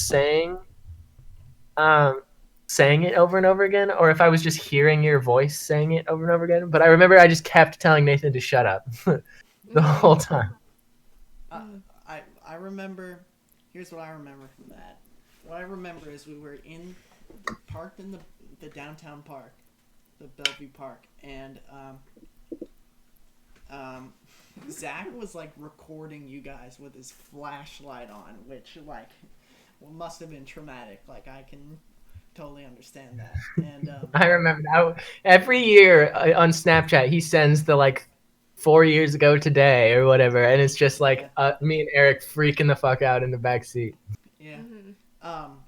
um saying it over and over again or if I was just hearing your voice saying it over and over again, but I remember I just kept telling Nathan to shut up the Mhm. whole time. Uh, I remember. Here's what I remember from that. What I remember is we were parked in the downtown park, the Bellevue Park, and um, Zach was like recording you guys with his flashlight on, which like must have been traumatic. Like I can totally understand that. And I remember that every year on Snapchat he sends the like 4 years ago today or whatever, and it's just yeah, like me and Eric freaking the fuck out in the back seat. yeah. Mhm. Um,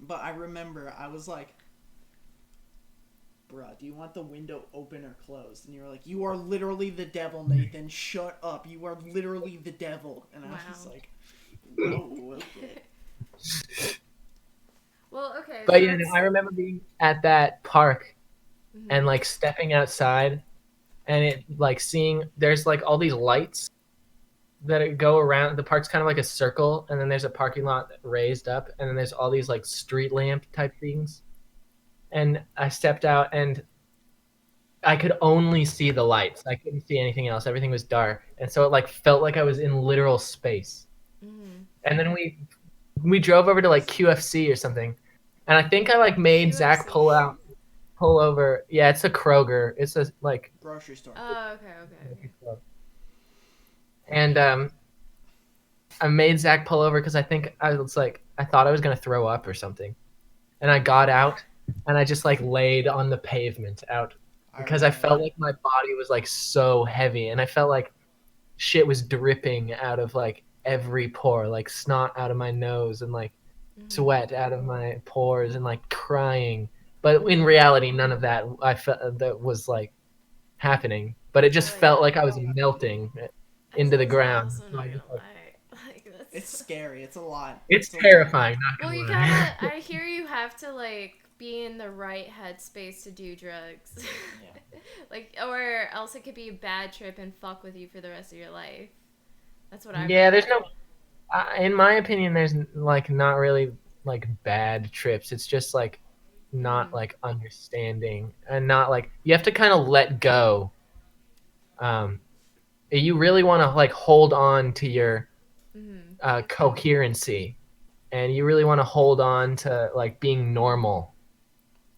but I remember I was like, bruh, do you want the window open or closed? And you were like, you are literally the devil, Nathan. Shut up. You are literally the devil. And I was Wow. like, whoa, okay. Well, okay, But so yeah, no, it's. I remember being at that park and Mhm. like stepping outside and it like seeing there's like all these lights that go around the park's kind of like a circle, and then there's a parking lot raised up, and then there's all these like street lamp type things, and I stepped out and I could only see the lights. I couldn't see anything else. Everything was dark, and so it like felt like I was in literal space. Mhm. And then we drove over to like QFC or something, and I think I like made Zach QFC. pull over. Yeah, it's a Kroger. It's a like, Grocery store. Oh, okay, okay, okay. and I made Zach pull over because I think I was like I thought I was gonna throw up or something, and I got out and I just like laid on the pavement out I because I remember felt that. like my body was like so heavy, and I felt like shit was dripping out of like every pore, like snot out of my nose and like Mhm. sweat out of my pores and like crying. But in reality, none of that I felt that was like happening. But it just Oh felt yeah. like I was melting That into the sounds ground. awesome. So Not I gonna just like lie. Like that It's scary. It's a lot. It's a lot. terrifying. Not Well, gonna you lie. gotta. I hear you have to like be in the right headspace to do drugs. Yeah. Like, or else it could be a bad trip and fuck with you for the rest of your life. That's what I've Yeah, heard. there's no. In my opinion, there's like not really like bad trips. It's just like not like understanding and not like you have to kind of let go. Um, you really want to like hold on to your Mm-hmm. coherency, and you really want to hold on to like being normal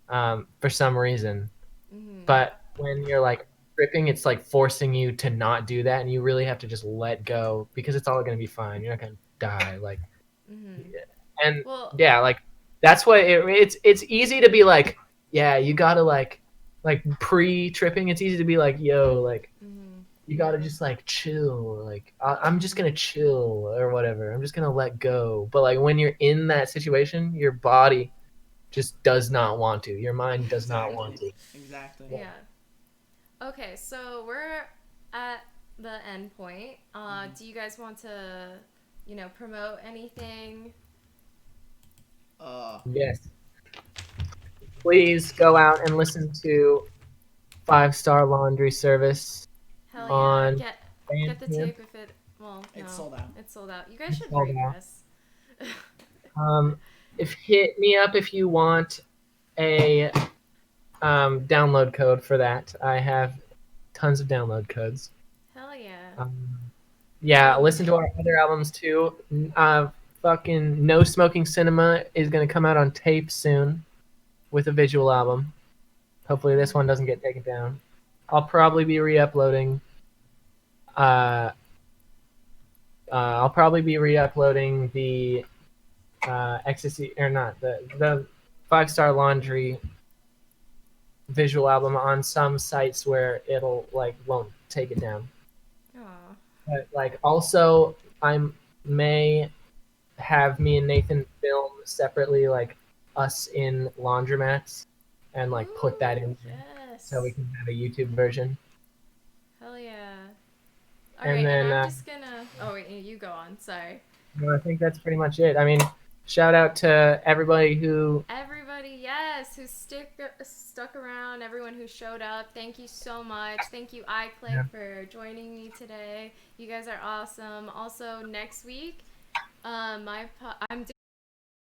for some reason. Mm-hmm. But when you're like tripping, it's like forcing you to not do that, and you really have to just let go because it's all gonna be fine. You're not gonna die. Like, Mm-hmm. and Well. yeah, like that's what it's easy to be like, yeah, you gotta like pre-tripping. It's easy to be like, yo, like Mm-hmm. you gotta just like chill. Like I'm just gonna chill or whatever. I'm just gonna let go. But like when you're in that situation, your body just does not want to. Your mind does not want to. Exactly. Yeah. Okay, so we're at the end point. Do you guys want to, promote anything? Yes. Please go out and listen to 5 Star Laundry Service Hell yeah. on Get the Bandcamp. tape if it. Well, no. It's sold out. It's sold out. You guys It's should sold out. repress. If hit me up if you want a download code for that. I have tons of download codes. Hell yeah. Yeah, listen to our other albums too. Fucking No Smoking Cinema is gonna come out on tape soon with a visual album. Hopefully this one doesn't get taken down. I'll probably be re-uploading. I'll probably be re-uploading the ecstasy or not the 5 Star Laundry visual album on some sites where it'll like won't take it down. Aw. But like also I may have me and Nathan film separately like us in laundromats and like put that in Yes. so we can have a YouTube version. Hell yeah. And Alright, then and I'm just gonna. Oh, wait, you go on. Sorry. I think that's pretty much it. I mean, shout out to everybody who Everybody, yes, who stuck around, everyone who showed up. Thank you so much. Thank you, EyeClick, for joining me today. You guys are awesome. Also, next week, I'm